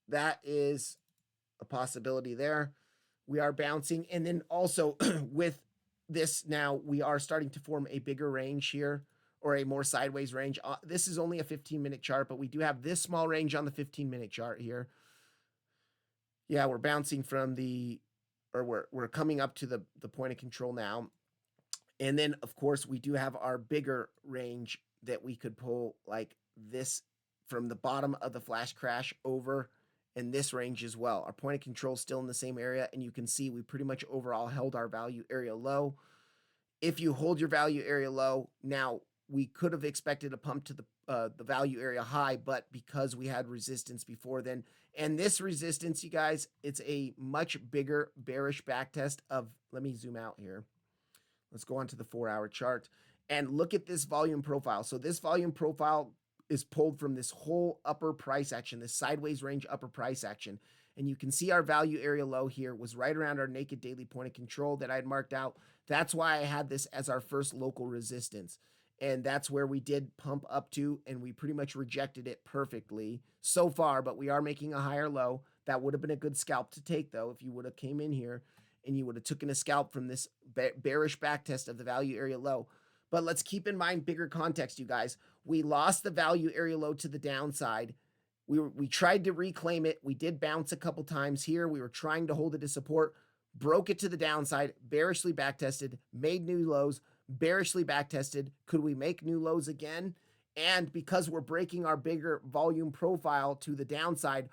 that is a possibility there. We are bouncing. And then also with this now, we are starting to form a bigger range here, or a more sideways range. This is only a 15-minute chart, but we do have this small range on the 15-minute chart here. Yeah, we're bouncing from the, or we're coming up to the point of control now. And then, of course, we do have our bigger range that we could pull like this from the bottom of the flash crash over in this range as well. Our point of control is still in the same area, and you can see we pretty much overall held our value area low. If you hold your value area low, now we could have expected a pump to the value area high, but because we had resistance before then, and this resistance, you guys, it's a much bigger bearish backtest of, let me zoom out here. Let's go on to the 4-hour chart and look at this volume profile. So this volume profile is pulled from this whole upper price action, this sideways range upper price action. And you can see our value area low here was right around our naked daily point of control that I had marked out. That's why I had this as our first local resistance. And that's where we did pump up to, and we pretty much rejected it perfectly so far, but we are making a higher low. That would have been a good scalp to take, though, if you would have came in here and you would have taken a scalp from this bearish backtest of the value area low. But let's keep in mind bigger context, you guys. We lost the value area low to the downside. We tried to reclaim it. We did bounce a couple times here. We were trying to hold it as support, broke it to the downside, bearishly backtested, made new lows, bearishly backtested. Could we make new lows again? And because we're breaking our bigger volume profile to the downside,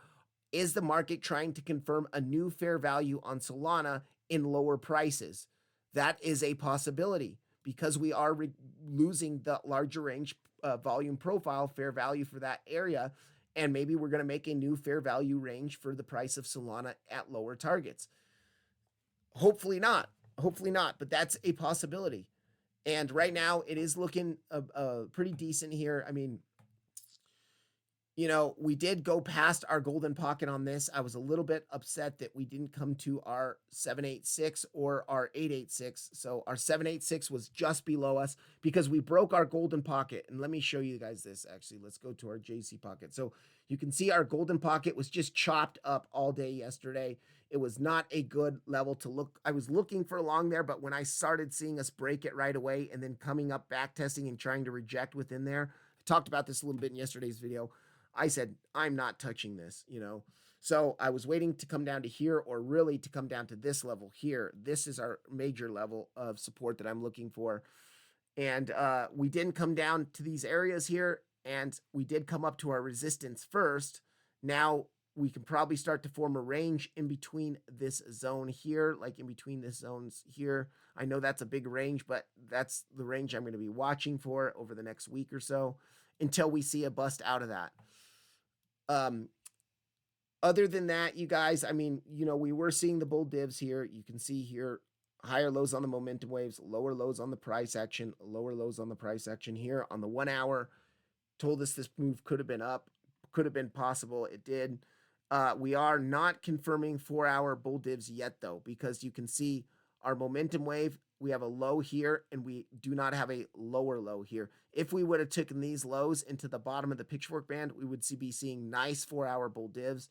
is the market trying to confirm a new fair value on Solana in lower prices? That is a possibility because we are losing the larger range volume profile, fair value for that area. And maybe we're going to make a new fair value range for the price of Solana at lower targets. Hopefully not. Hopefully not, but that's a possibility. And right now, it is looking pretty decent here. I mean, we did go past our golden pocket on this. I was a little bit upset that we didn't come to our 786 or our 886. So our 786 was just below us because we broke our golden pocket. And let me show you guys this. Actually, let's go to our JC pocket. So you can see our golden pocket was just chopped up all day yesterday. It was not a good level to look. I was looking for long there, but when I started seeing us break it right away and then coming up back testing and trying to reject within there, I talked about this a little bit in yesterday's video. I said, I'm not touching this, So I was waiting to come down to here, or really to come down to this level here. This is our major level of support that I'm looking for. And we didn't come down to these areas here, and we did come up to our resistance first. Now we can probably start to form a range in between this zone here, like in between this zones here. I know that's a big range, but that's the range I'm going to be watching for over the next week or so until we see a bust out of that. Other than that, you guys, I mean, we were seeing the bull divs here. You can see here higher lows on the momentum waves, lower lows on the price action, lower lows on the price action here on the 1 hour. Told us this move could have been up, could have been possible. It did. We are not confirming 4-hour bull divs yet, though, because you can see our momentum wave. We have a low here, and we do not have a lower low here. If we would have taken these lows into the bottom of the pitchfork band, we would be seeing nice 4-hour bull divs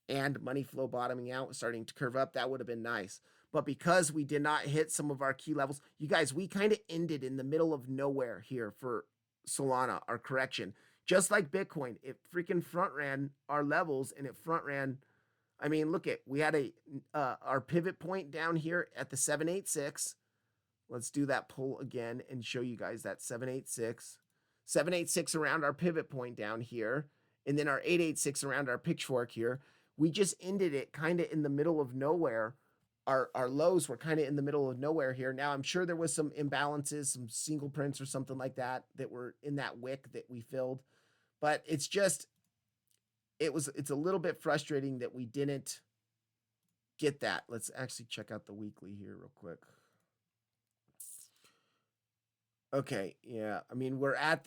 and money flow bottoming out, starting to curve up. That would have been nice. But because we did not hit some of our key levels, you guys, we kind of ended in the middle of nowhere here for Solana, our correction. Just like Bitcoin, it freaking front ran our levels, and it front ran. I mean, look at, we had our pivot point down here at the 786. Let's do that pull again and show you guys that 786. 786 around our pivot point down here, and then our 886 around our pitchfork here. We just ended it kind of in the middle of nowhere. Our lows were kind of in the middle of nowhere here. Now, I'm sure there was some imbalances, some single prints or something like that were in that wick that we filled. But it's just, it's a little bit frustrating that we didn't get that. Let's actually check out the weekly here real quick. Okay, yeah. I mean, we're at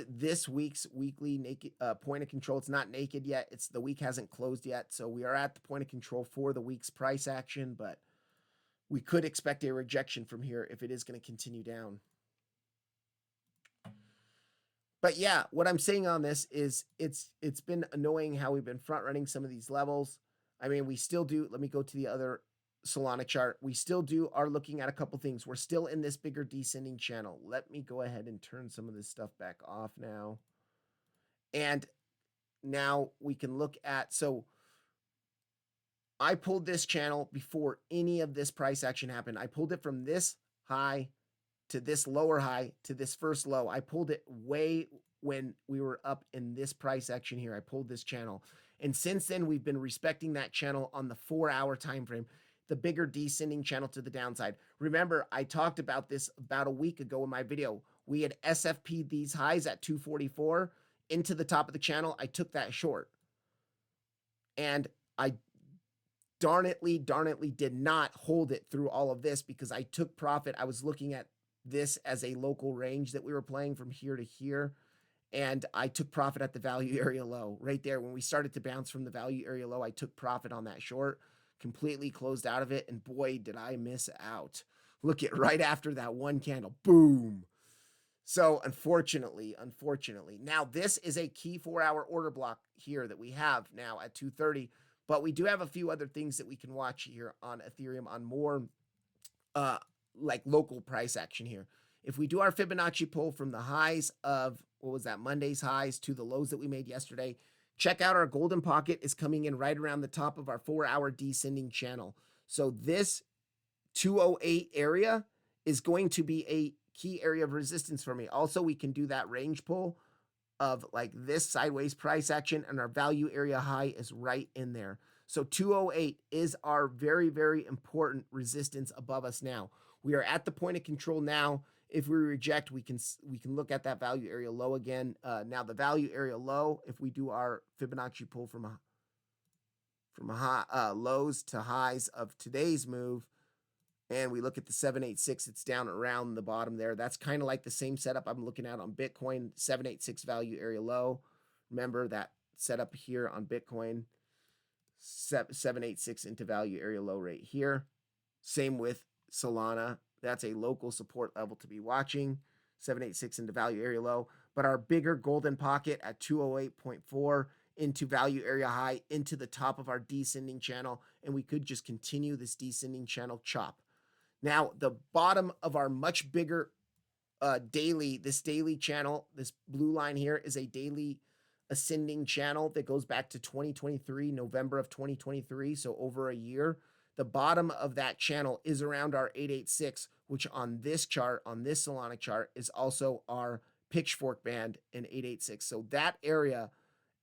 this week's weekly naked point of control. It's not naked yet. The week hasn't closed yet, so we are at the point of control for the week's price action, but we could expect a rejection from here if it is going to continue down. But yeah, what I'm saying on this is it's been annoying how we've been front running some of these levels. I mean, we still do. Let me go to the other Solana chart. We still are looking at a couple things. We're still in this bigger descending channel. Let me go ahead and turn some of this stuff back off now. And now we can look at, so I pulled this channel before any of this price action happened. I pulled it from this high to this lower high to this first low. I pulled it way when we were up in this price action here. I pulled this channel. And since then, we've been respecting that channel on the 4-hour time frame, the bigger descending channel to the downside. Remember, I talked about this about a week ago in my video. We had SFP'd these highs at 244 into the top of the channel. I took that short. And I darnedly did not hold it through all of this because I took profit. I was looking at this as a local range that we were playing from here to here. And I took profit at the value area low right there. When we started to bounce from the value area low, I took profit on that short, completely closed out of it. And boy, did I miss out. Look at right after that one candle, boom. So unfortunately, now this is a key 4-hour order block here that we have now at 230, but we do have a few other things that we can watch here on Ethereum on more like local price action here. If we do our Fibonacci pull from the highs of, what was that, Monday's highs to the lows that we made yesterday, check out our golden pocket is coming in right around the top of our 4-hour descending channel. So this 208 area is going to be a key area of resistance for me. Also, we can do that range pull of like this sideways price action, and our value area high is right in there. So 208 is our very, very important resistance above us now. We are at the point of control now. if we reject, we can look at that value area low again. Now the value area low, if we do our Fibonacci pull from lows to highs of today's move, and we look at the 786, it's down around the bottom there. That's kind of like the same setup I'm looking at on Bitcoin. 786 value area low. Remember that setup here on Bitcoin. 786 into value area low right here. Same with Solana. That's a local support level to be watching. 786 into value area low. But our bigger golden pocket at 208.4 into value area high into the top of our descending channel. And we could just continue this descending channel chop. Now, the bottom of our much bigger daily channel, this blue line here is a daily ascending channel that goes back to 2023, November of 2023, so over a year. The bottom of that channel is around our 886, which on this chart, on this Solana chart, is also our pitchfork band in 886. So that area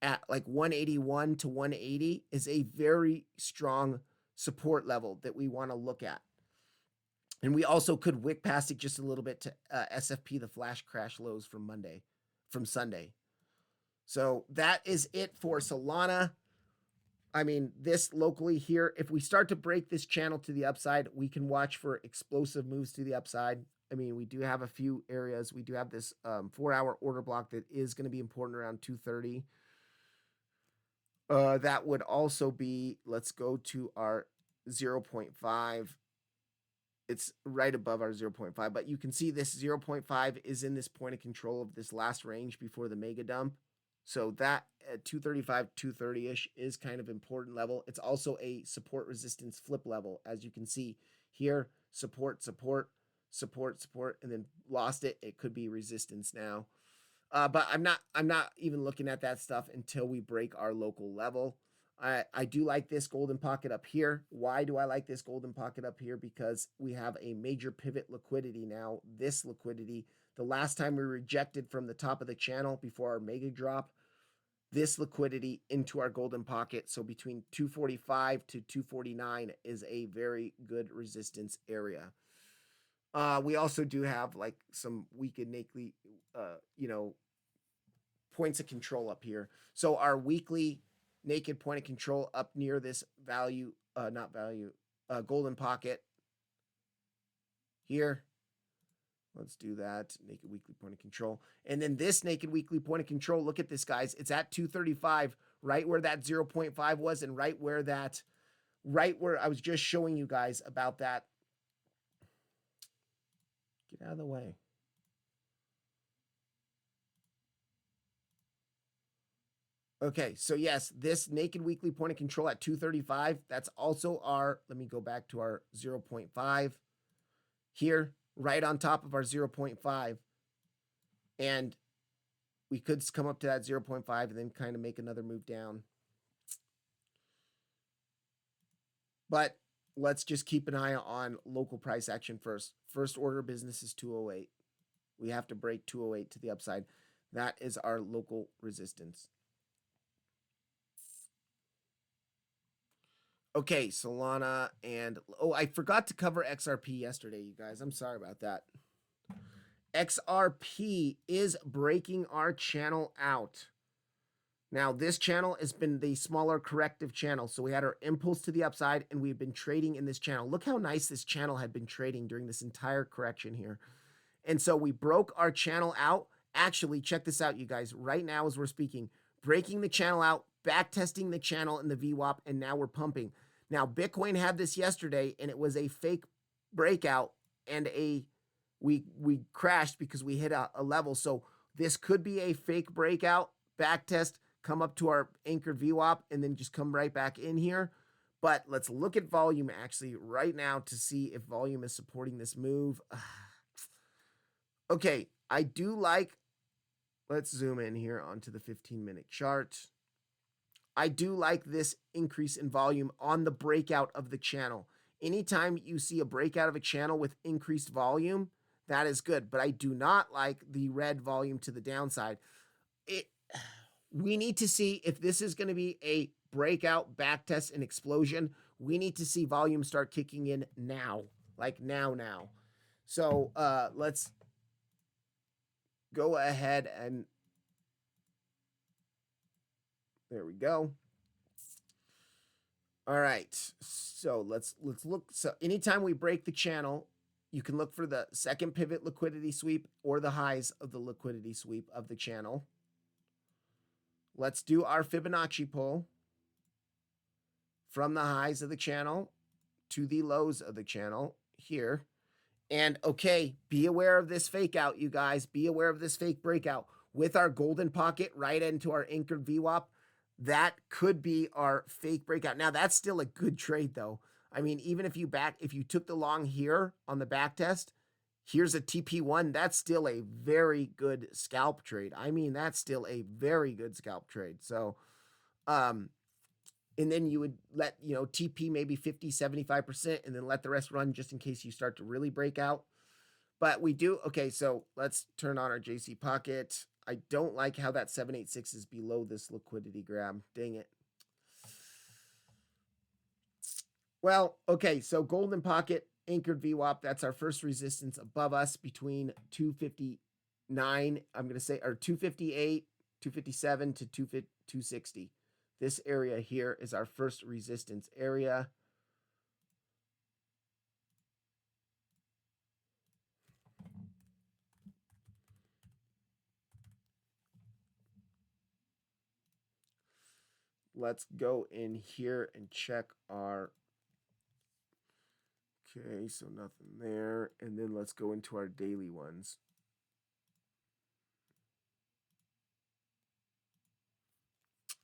at like 181 to 180 is a very strong support level that we want to look at. And we also could wick past it just a little bit to SFP, the flash crash lows from Sunday. So that is it for Solana. I mean, this locally here, if we start to break this channel to the upside, we can watch for explosive moves to the upside. I mean, we do have a few areas. We do have this 4-hour order block that is going to be important around 2:30. That would also be, let's go to our 0.5. It's right above our 0.5, but you can see this 0.5 is in this point of control of this last range before the mega dump. So that at 235, 230-ish is kind of important level. It's also a support resistance flip level. As you can see here, support, support, support, support, and then lost it. It could be resistance now. But I'm not even looking at that stuff until we break our local level. I do like this golden pocket up here. Why do I like this golden pocket up here? Because we have a major pivot liquidity now. This liquidity, the last time we rejected from the top of the channel before our mega drop, this liquidity into our golden pocket. So between 245 to 249 is a very good resistance area. We also do have like some weekend nakely, points of control up here. So our weekly naked point of control up near this golden pocket here. Let's do that. Naked weekly point of control. And then this naked weekly point of control, look at this, guys. It's at 235, right where that 0.5 was, and right where I was just showing you guys about that. Get out of the way. Okay, so yes, this naked weekly point of control at 235, that's also our, let me go back to our 0.5 here, right on top of our 0.5. And we could come up to that 0.5 and then kind of make another move down. But let's just keep an eye on local price action first. First order of business is 208. We have to break 208 to the upside. That is our local resistance. Okay, Solana and, I forgot to cover XRP yesterday, you guys. I'm sorry about that. XRP is breaking our channel out. Now, this channel has been the smaller corrective channel. So we had our impulse to the upside, and we've been trading in this channel. Look how nice this channel had been trading during this entire correction here. And so we broke our channel out. Actually, check this out, you guys. Right now, as we're speaking, breaking the channel out, back testing the channel in the VWAP, and now we're pumping. Now, Bitcoin had this yesterday, and it was a fake breakout, and we crashed because we hit a level. So this could be a fake breakout, back test, come up to our anchored VWAP, and then just come right back in here. But let's look at volume actually right now to see if volume is supporting this move. Okay, I do like, let's zoom in here onto the 15-minute chart. I do like this increase in volume on the breakout of the channel. Anytime you see a breakout of a channel with increased volume, that is good. But I do not like the red volume to the downside. We need to see if this is going to be a breakout, backtest, and explosion. We need to see volume start kicking in now, like now. So let's go ahead and there we go. All right. So let's look. So anytime we break the channel, you can look for the second pivot liquidity sweep or the highs of the liquidity sweep of the channel. Let's do our Fibonacci pull from the highs of the channel to the lows of the channel here. And okay, be aware of this fake out, you guys. Be aware of this fake breakout with our golden pocket right into our anchored VWAP. That could be our fake breakout. Now, that's still a good trade, though. I mean, even if you took the long here on the back test, here's a TP1, that's still a very good scalp trade. I mean, that's still a very good scalp trade. So, and then you would let, TP maybe 50, 75%, and then let the rest run just in case you start to really break out. But we do, okay, so let's turn on our JC pocket. I don't like how that 786 is below this liquidity grab. Dang it. Well, okay, so golden pocket, anchored VWAP, that's our first resistance above us between 259, I'm going to say, or 258, 257 to 260. This area here is our first resistance area. Let's go in here and check our, okay, so nothing there. And then let's go into our daily ones.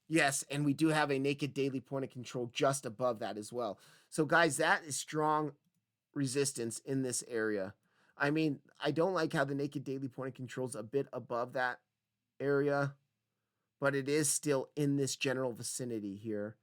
Yes, and we do have a naked daily point of control just above that as well. So guys, that is strong resistance in this area. I mean, I don't like how the naked daily point of control is a bit above that area, but it is still in this general vicinity here.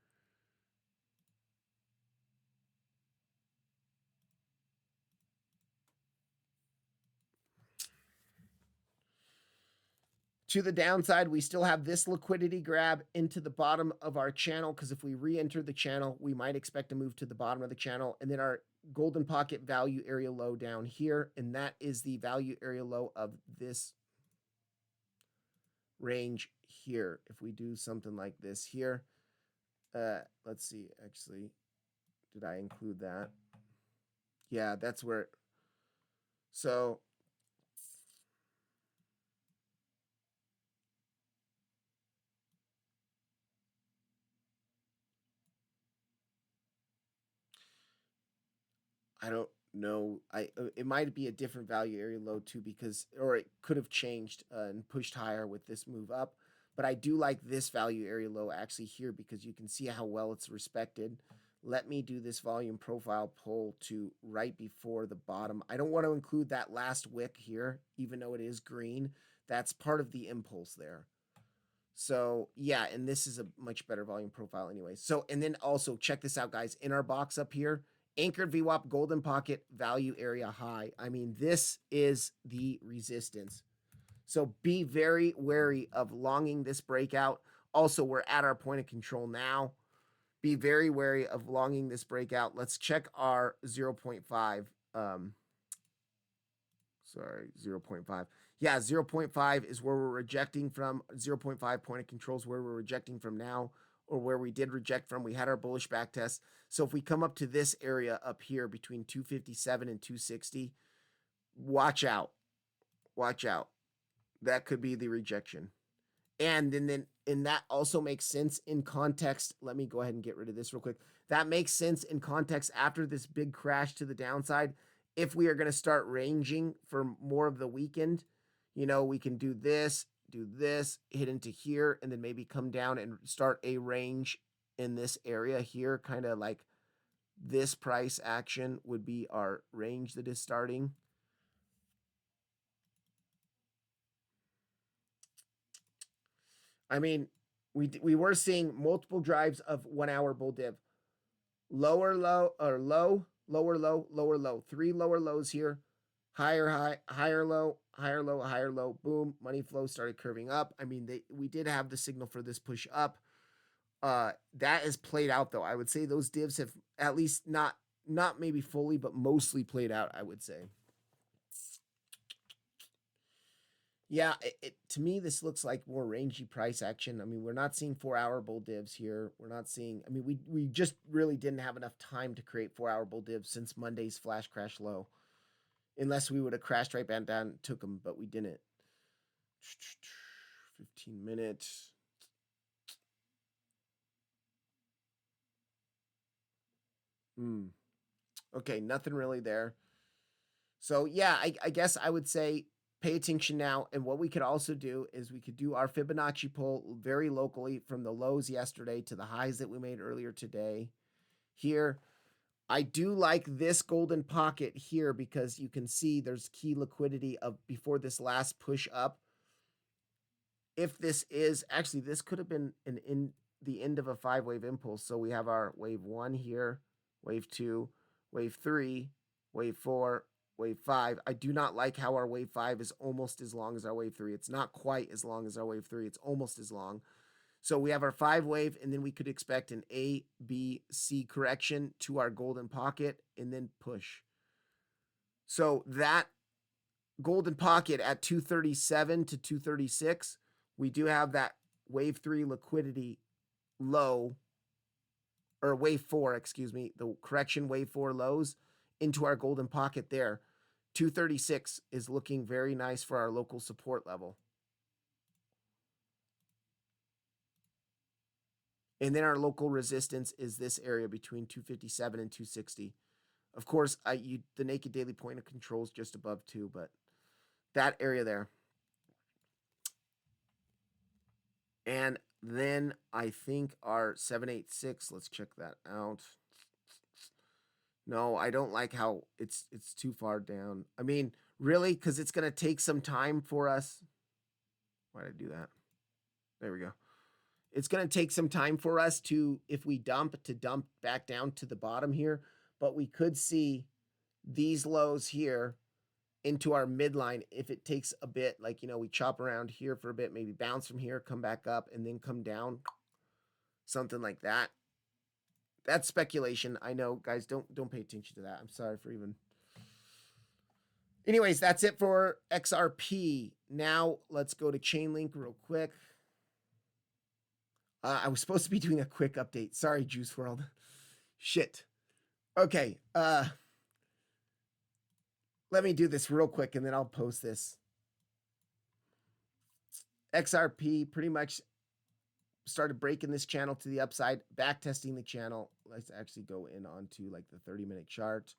To the downside, we still have this liquidity grab into the bottom of our channel because if we re-enter the channel, we might expect to move to the bottom of the channel. And then our golden pocket value area low down here, and that is the value area low of this range here. If we do something like this here, let's see, actually, did I include that? Yeah, that's where, so I don't know. It might be a different value area low too because or it could have changed and pushed higher with this move up. But I do like this value area low actually here because you can see how well it's respected. Let me do this volume profile pull to right before the bottom. I don't want to include that last wick here, even though it is green. That's part of the impulse there. So yeah, and this is a much better volume profile anyway. So, and then also check this out, guys. In our box up here, anchored VWAP, golden pocket, value area high. I mean, this is the resistance. So be very wary of longing this breakout. Also, we're at our point of control now. Be very wary of longing this breakout. Let's check our 0.5. Sorry, 0.5. Yeah, 0.5 is where we're rejecting from. 0.5 point of control is where we're rejecting from now, or where we did reject from. We had our bullish back test. So if we come up to this area up here between 257 and 260, watch out. Watch out. That could be the rejection. And that also makes sense in context. Let me go ahead and get rid of this real quick. That makes sense in context after this big crash to the downside. If we are going to start ranging for more of the weekend, we can do this, hit into here, and then maybe come down and start a range in this area here, kind of like this price action would be our range that is starting. I mean, we were seeing multiple drives of 1 hour bull div. Lower low or low, lower low, lower low. 3 lower lows here. Higher high, higher low, higher low, higher low. Boom, money flow started curving up. I mean, we did have the signal for this push up. That is played out though. I would say those divs have at least not maybe fully, but mostly played out, I would say. Yeah, to me, this looks like more rangy price action. I mean, we're not seeing 4 hour bull divs here. We're not seeing, I mean, we just really didn't have enough time to create 4 hour bull divs since Monday's flash crash low. Unless we would have crashed right back down and took them, but we didn't. 15 minutes. Hmm. Okay, nothing really there. So yeah, I guess I would say pay attention now. And what we could also do is we could do our Fibonacci pull very locally from the lows yesterday to the highs that we made earlier today. Here, I do like this golden pocket here because you can see there's key liquidity of before this last push up. If this is actually, this could have been in the end of a 5 wave impulse. So we have our wave 1 here, wave 2, wave 3, wave 4, wave 5. I do not like how our wave 5 is almost as long as our wave 3. It's not quite as long as our wave 3. It's almost as long. So we have our 5 wave, and then we could expect an A, B, C correction to our golden pocket and then push. So that golden pocket at 237 to 236, we do have that wave 3 liquidity low, or wave 4, excuse me, the correction wave 4 lows into our golden pocket there. 236 is looking very nice for our local support level. And then our local resistance is this area between 257 and 260. Of course, the naked daily point of control is just above 2, but that area there. And then I think our 786, let's check that out. No, I don't like how it's too far down. I mean, really, because it's gonna take some time for us. Why did I do that? There we go. It's gonna take some time for us to, if we dump, to dump back down to the bottom here. But we could see these lows here into our midline if it takes a bit, like, we chop around here for a bit, maybe bounce from here, come back up, and then come down, something like that. That's speculation. I know, guys, don't pay attention to that. I'm sorry for even. Anyways, that's it for XRP. Now let's go to Chainlink real quick. I was supposed to be doing a quick update. Sorry, Juice World. Shit. Okay. Let me do this real quick and then I'll post this. XRP pretty much started breaking this channel to the upside, back testing the channel. Let's actually go in onto like the 30-minute chart.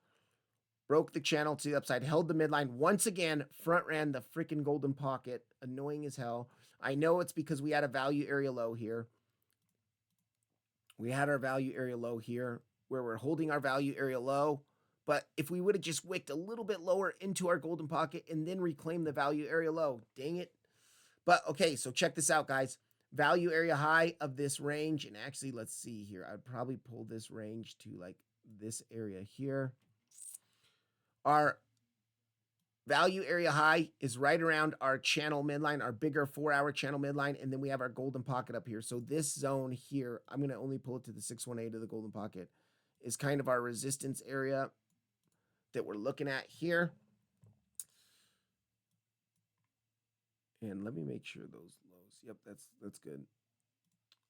Broke the channel to the upside, held the midline once again, front ran the freaking golden pocket. Annoying as hell. I know it's because we had a value area low here. We had our value area low here where we're holding our value area low. But if we would have just wicked a little bit lower into our golden pocket and then reclaim the value area low, dang it. But okay, so check this out, guys. Value area high of this range, and actually, let's see here. I'd probably pull this range to like this area here. Our value area high is right around our channel midline, our bigger 4 hour channel midline, and then we have our golden pocket up here. So this zone here, I'm going to only pull it to the 618 of the golden pocket, is kind of our resistance area that we're looking at here. And let me make sure those lows. Yep, that's good.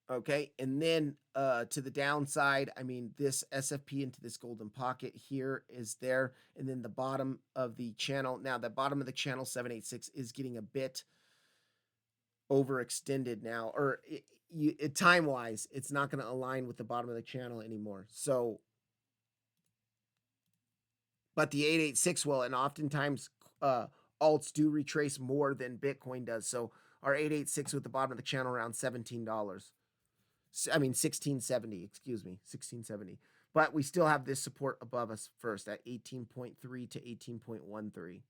Okay, and then to the downside, I mean, this SFP into this golden pocket here is there, and then the bottom of the channel. Now, the bottom of the channel 786 is getting a bit overextended now, or time-wise, it's not going to align with the bottom of the channel anymore. So, but the 886 will, and oftentimes alts do retrace more than Bitcoin does. So our 886 with the bottom of the channel around $17. I mean, 1670, excuse me, 1670. But we still have this support above us first at 18.3 to 18.13.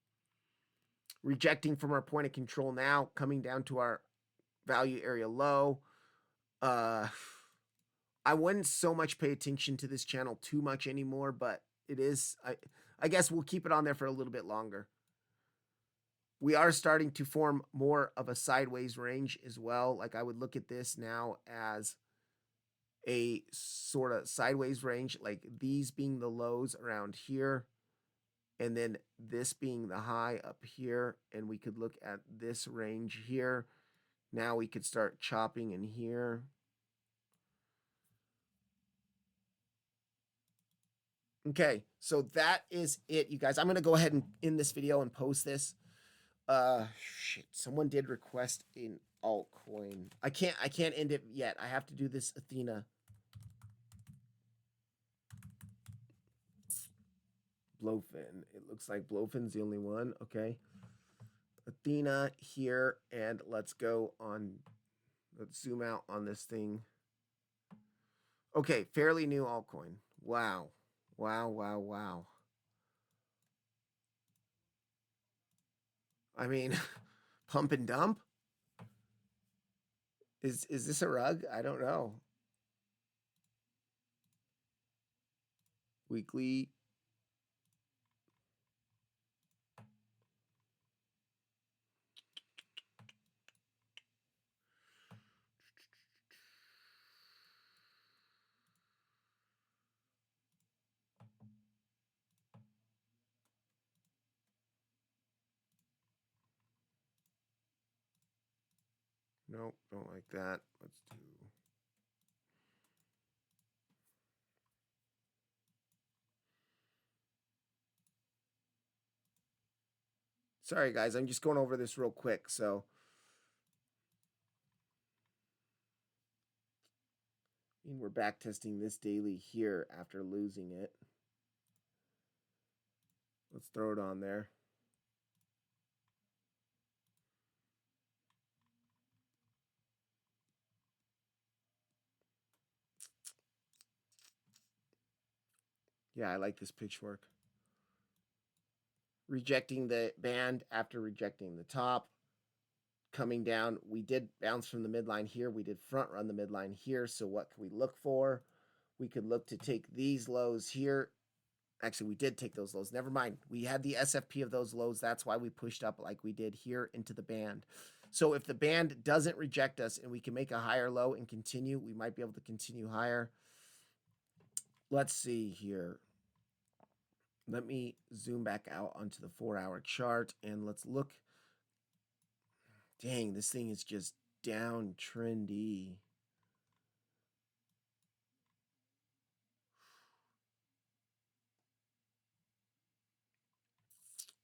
Rejecting from our point of control now, coming down to our value area low. I wouldn't so much pay attention to this channel too much anymore, but it is, I guess we'll keep it on there for a little bit longer. We are starting to form more of a sideways range as well. Like I would look at this now as a sort of sideways range, like these being the lows around here, and then this being the high up here, and we could look at this range here. Now we could start chopping in here. Okay, so that is it, you guys. I'm gonna go ahead and end this video and post this. Shit, someone did request an altcoin. I can't end it yet. I have to do this Ethena. Blowfin. It looks like Blowfin's the only one. Okay. Ethena here, and let's go on. Let's zoom out on this thing. Okay, fairly new altcoin. Wow. Wow, wow, wow. I mean, pump and dump? Is this a rug? I don't know. Weekly. Nope, don't like that. Let's do. Sorry, guys. I'm just going over this real quick. So, I mean, we're back testing this daily here after losing it. Let's throw it on there. Yeah, I like this pitchfork. Rejecting the band after rejecting the top. Coming down, we did bounce from the midline here. We did front run the midline here. So what can we look for? We could look to take these lows here. Actually, we did take those lows. Never mind. We had the SFP of those lows. That's why we pushed up like we did here into the band. So if the band doesn't reject us and we can make a higher low and continue, we might be able to continue higher. Let's see here. Let me zoom back out onto the 4-hour chart and let's look. Dang, this thing is just down trendy.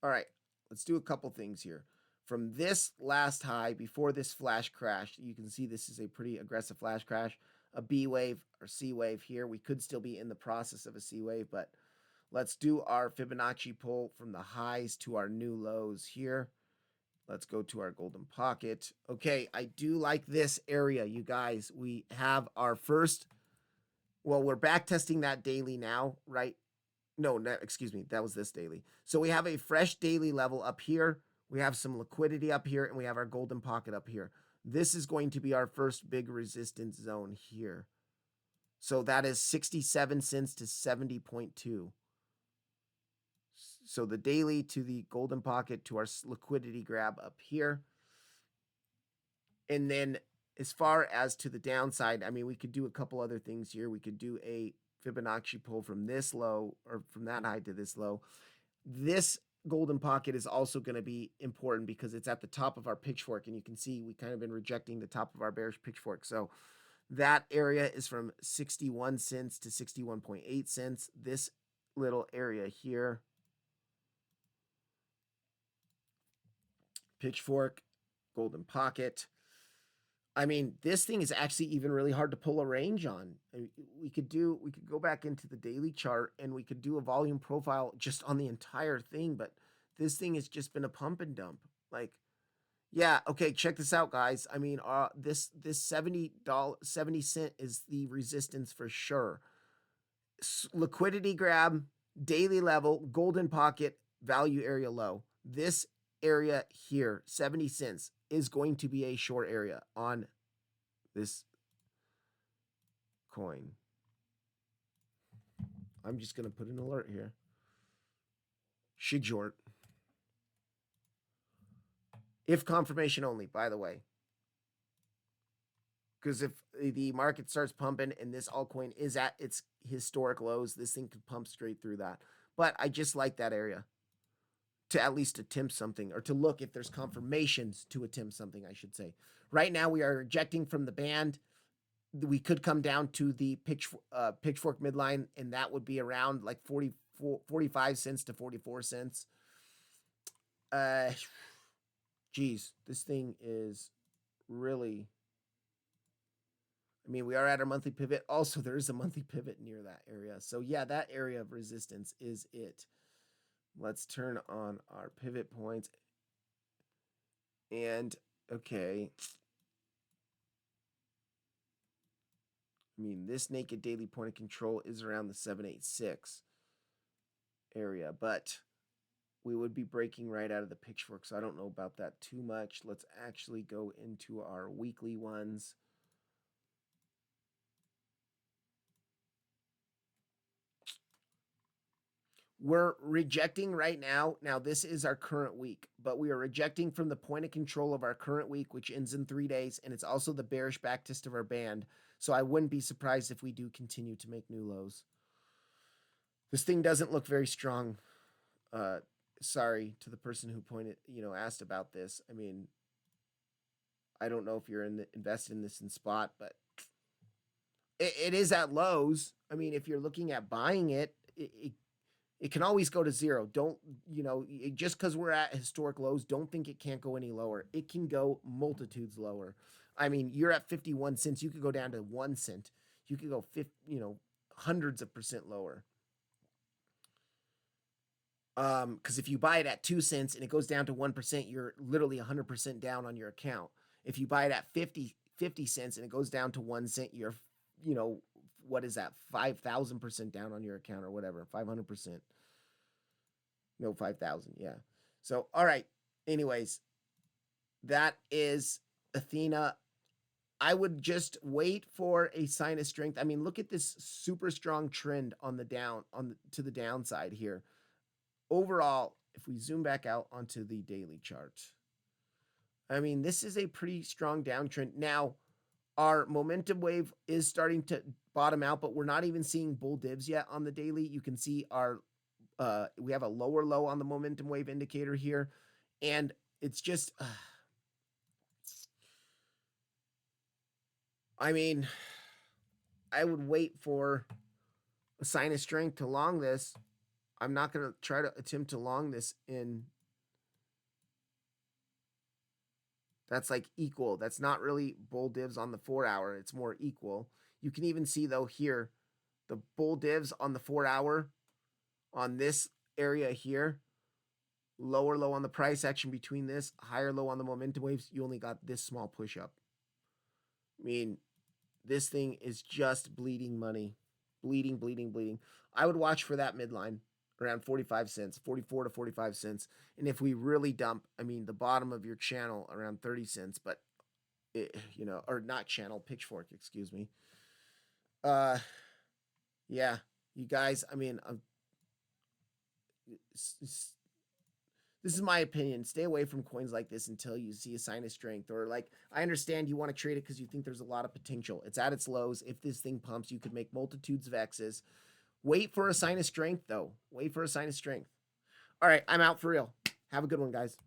All right, let's do a couple things here. From this last high, before this flash crash, you can see this is a pretty aggressive flash crash, a B wave or C wave here. We could still be in the process of a C wave, but let's do our Fibonacci pull from the highs to our new lows here. Let's go to our golden pocket. Okay, I do like this area, you guys. We have our first, well, we're back testing that daily now, right? No, excuse me, that was this daily. So we have a fresh daily level up here. We have some liquidity up here, and we have our golden pocket up here. This is going to be our first big resistance zone here. So that is 67 cents to 70.2. So the daily to the golden pocket to our liquidity grab up here. And then as far as to the downside, I mean, we could do a couple other things here. We could do a Fibonacci pull from this low or from that high to this low. This golden pocket is also going to be important because it's at the top of our pitchfork. And you can see we kind of been rejecting the top of our bearish pitchfork. So that area is from 61 cents to 61.8 cents. This little area here, pitchfork, golden pocket. I mean, this thing is actually even really hard to pull a range on. We could go back into the daily chart and we could do a volume profile just on the entire thing, but this thing has just been a pump and dump. Like, yeah, okay, check this out, guys. I mean, this $70 is the resistance for sure. Liquidity grab, daily level, golden pocket, value area low. This area here, 70 cents, is going to be a short area on this coin. I'm just going to put an alert here. Should short. If confirmation only, by the way. Because if the market starts pumping and this altcoin is at its historic lows, this thing could pump straight through that. But I just like that area. to at least attempt something, or to look if there's confirmations to attempt something, I should say. Right now, we are ejecting from the band. We could come down to the pitchfork midline, and that would be around like 45 cents to 44 cents. Uh, geez, this thing is really. I mean, we are at our monthly pivot. Also, there is a monthly pivot near that area. So, yeah, that area of resistance is it. Let's turn on our pivot points. And, okay. I mean, this naked daily point of control is around the 786 area, but we would be breaking right out of the pitchfork, so I don't know about that too much. Let's actually go into our weekly ones. We're rejecting right now. Now, this is our current week, but we are rejecting from the point of control of our current week, which ends in 3 days, and it's also the bearish backtest of our band. So I wouldn't be surprised if we do continue to make new lows. This thing doesn't look very strong. Sorry to the person who asked about this. I mean, I don't know if you're invested in this in spot, but it is at lows. I mean, if you're looking at buying it can always go to zero. Don't, just because we're at historic lows, don't think it can't go any lower. It can go multitudes lower. I mean, you're at 51 cents. You could go down to 1 cent. You could go, hundreds of percent lower. Because if you buy it at 2 cents and it goes down to 1%, you're literally 100% down on your account. If you buy it at 50 cents and it goes down to 1 cent, you're, what is that? 5,000% down on your account or whatever. 500%. No, 5,000. Yeah. So, all right. Anyways, that is Ethena. I would just wait for a sign of strength. I mean, look at this super strong trend on the to the downside here. Overall, if we zoom back out onto the daily chart, I mean, this is a pretty strong downtrend. Now, our momentum wave is starting to bottom out, but we're not even seeing bull divs yet on the daily. You can see we have a lower low on the momentum wave indicator here, and it's just, I mean, I would wait for a sign of strength to long this. I'm not going to try to attempt to long this in. That's like equal. That's not really bull divs on the 4 hour. It's more equal. You can even see though here, the bull divs on the 4 hour on this area here, lower low on the price action between this, higher low on the momentum waves. You only got this small push up. I mean, this thing is just bleeding money. Bleeding, bleeding, bleeding. I would watch for that midline around 45 cents, 44 to 45 cents. And if we really dump, I mean, the bottom of your channel around 30 cents, but, or not channel, pitchfork, excuse me. Yeah, you guys, I mean, this is my opinion. Stay away from coins like this until you see a sign of strength. Or like, I understand you want to trade it because you think there's a lot of potential. It's at its lows. If this thing pumps, you could make multitudes of X's. Wait for a sign of strength, though. Wait for a sign of strength. All right, I'm out for real. Have a good one, guys.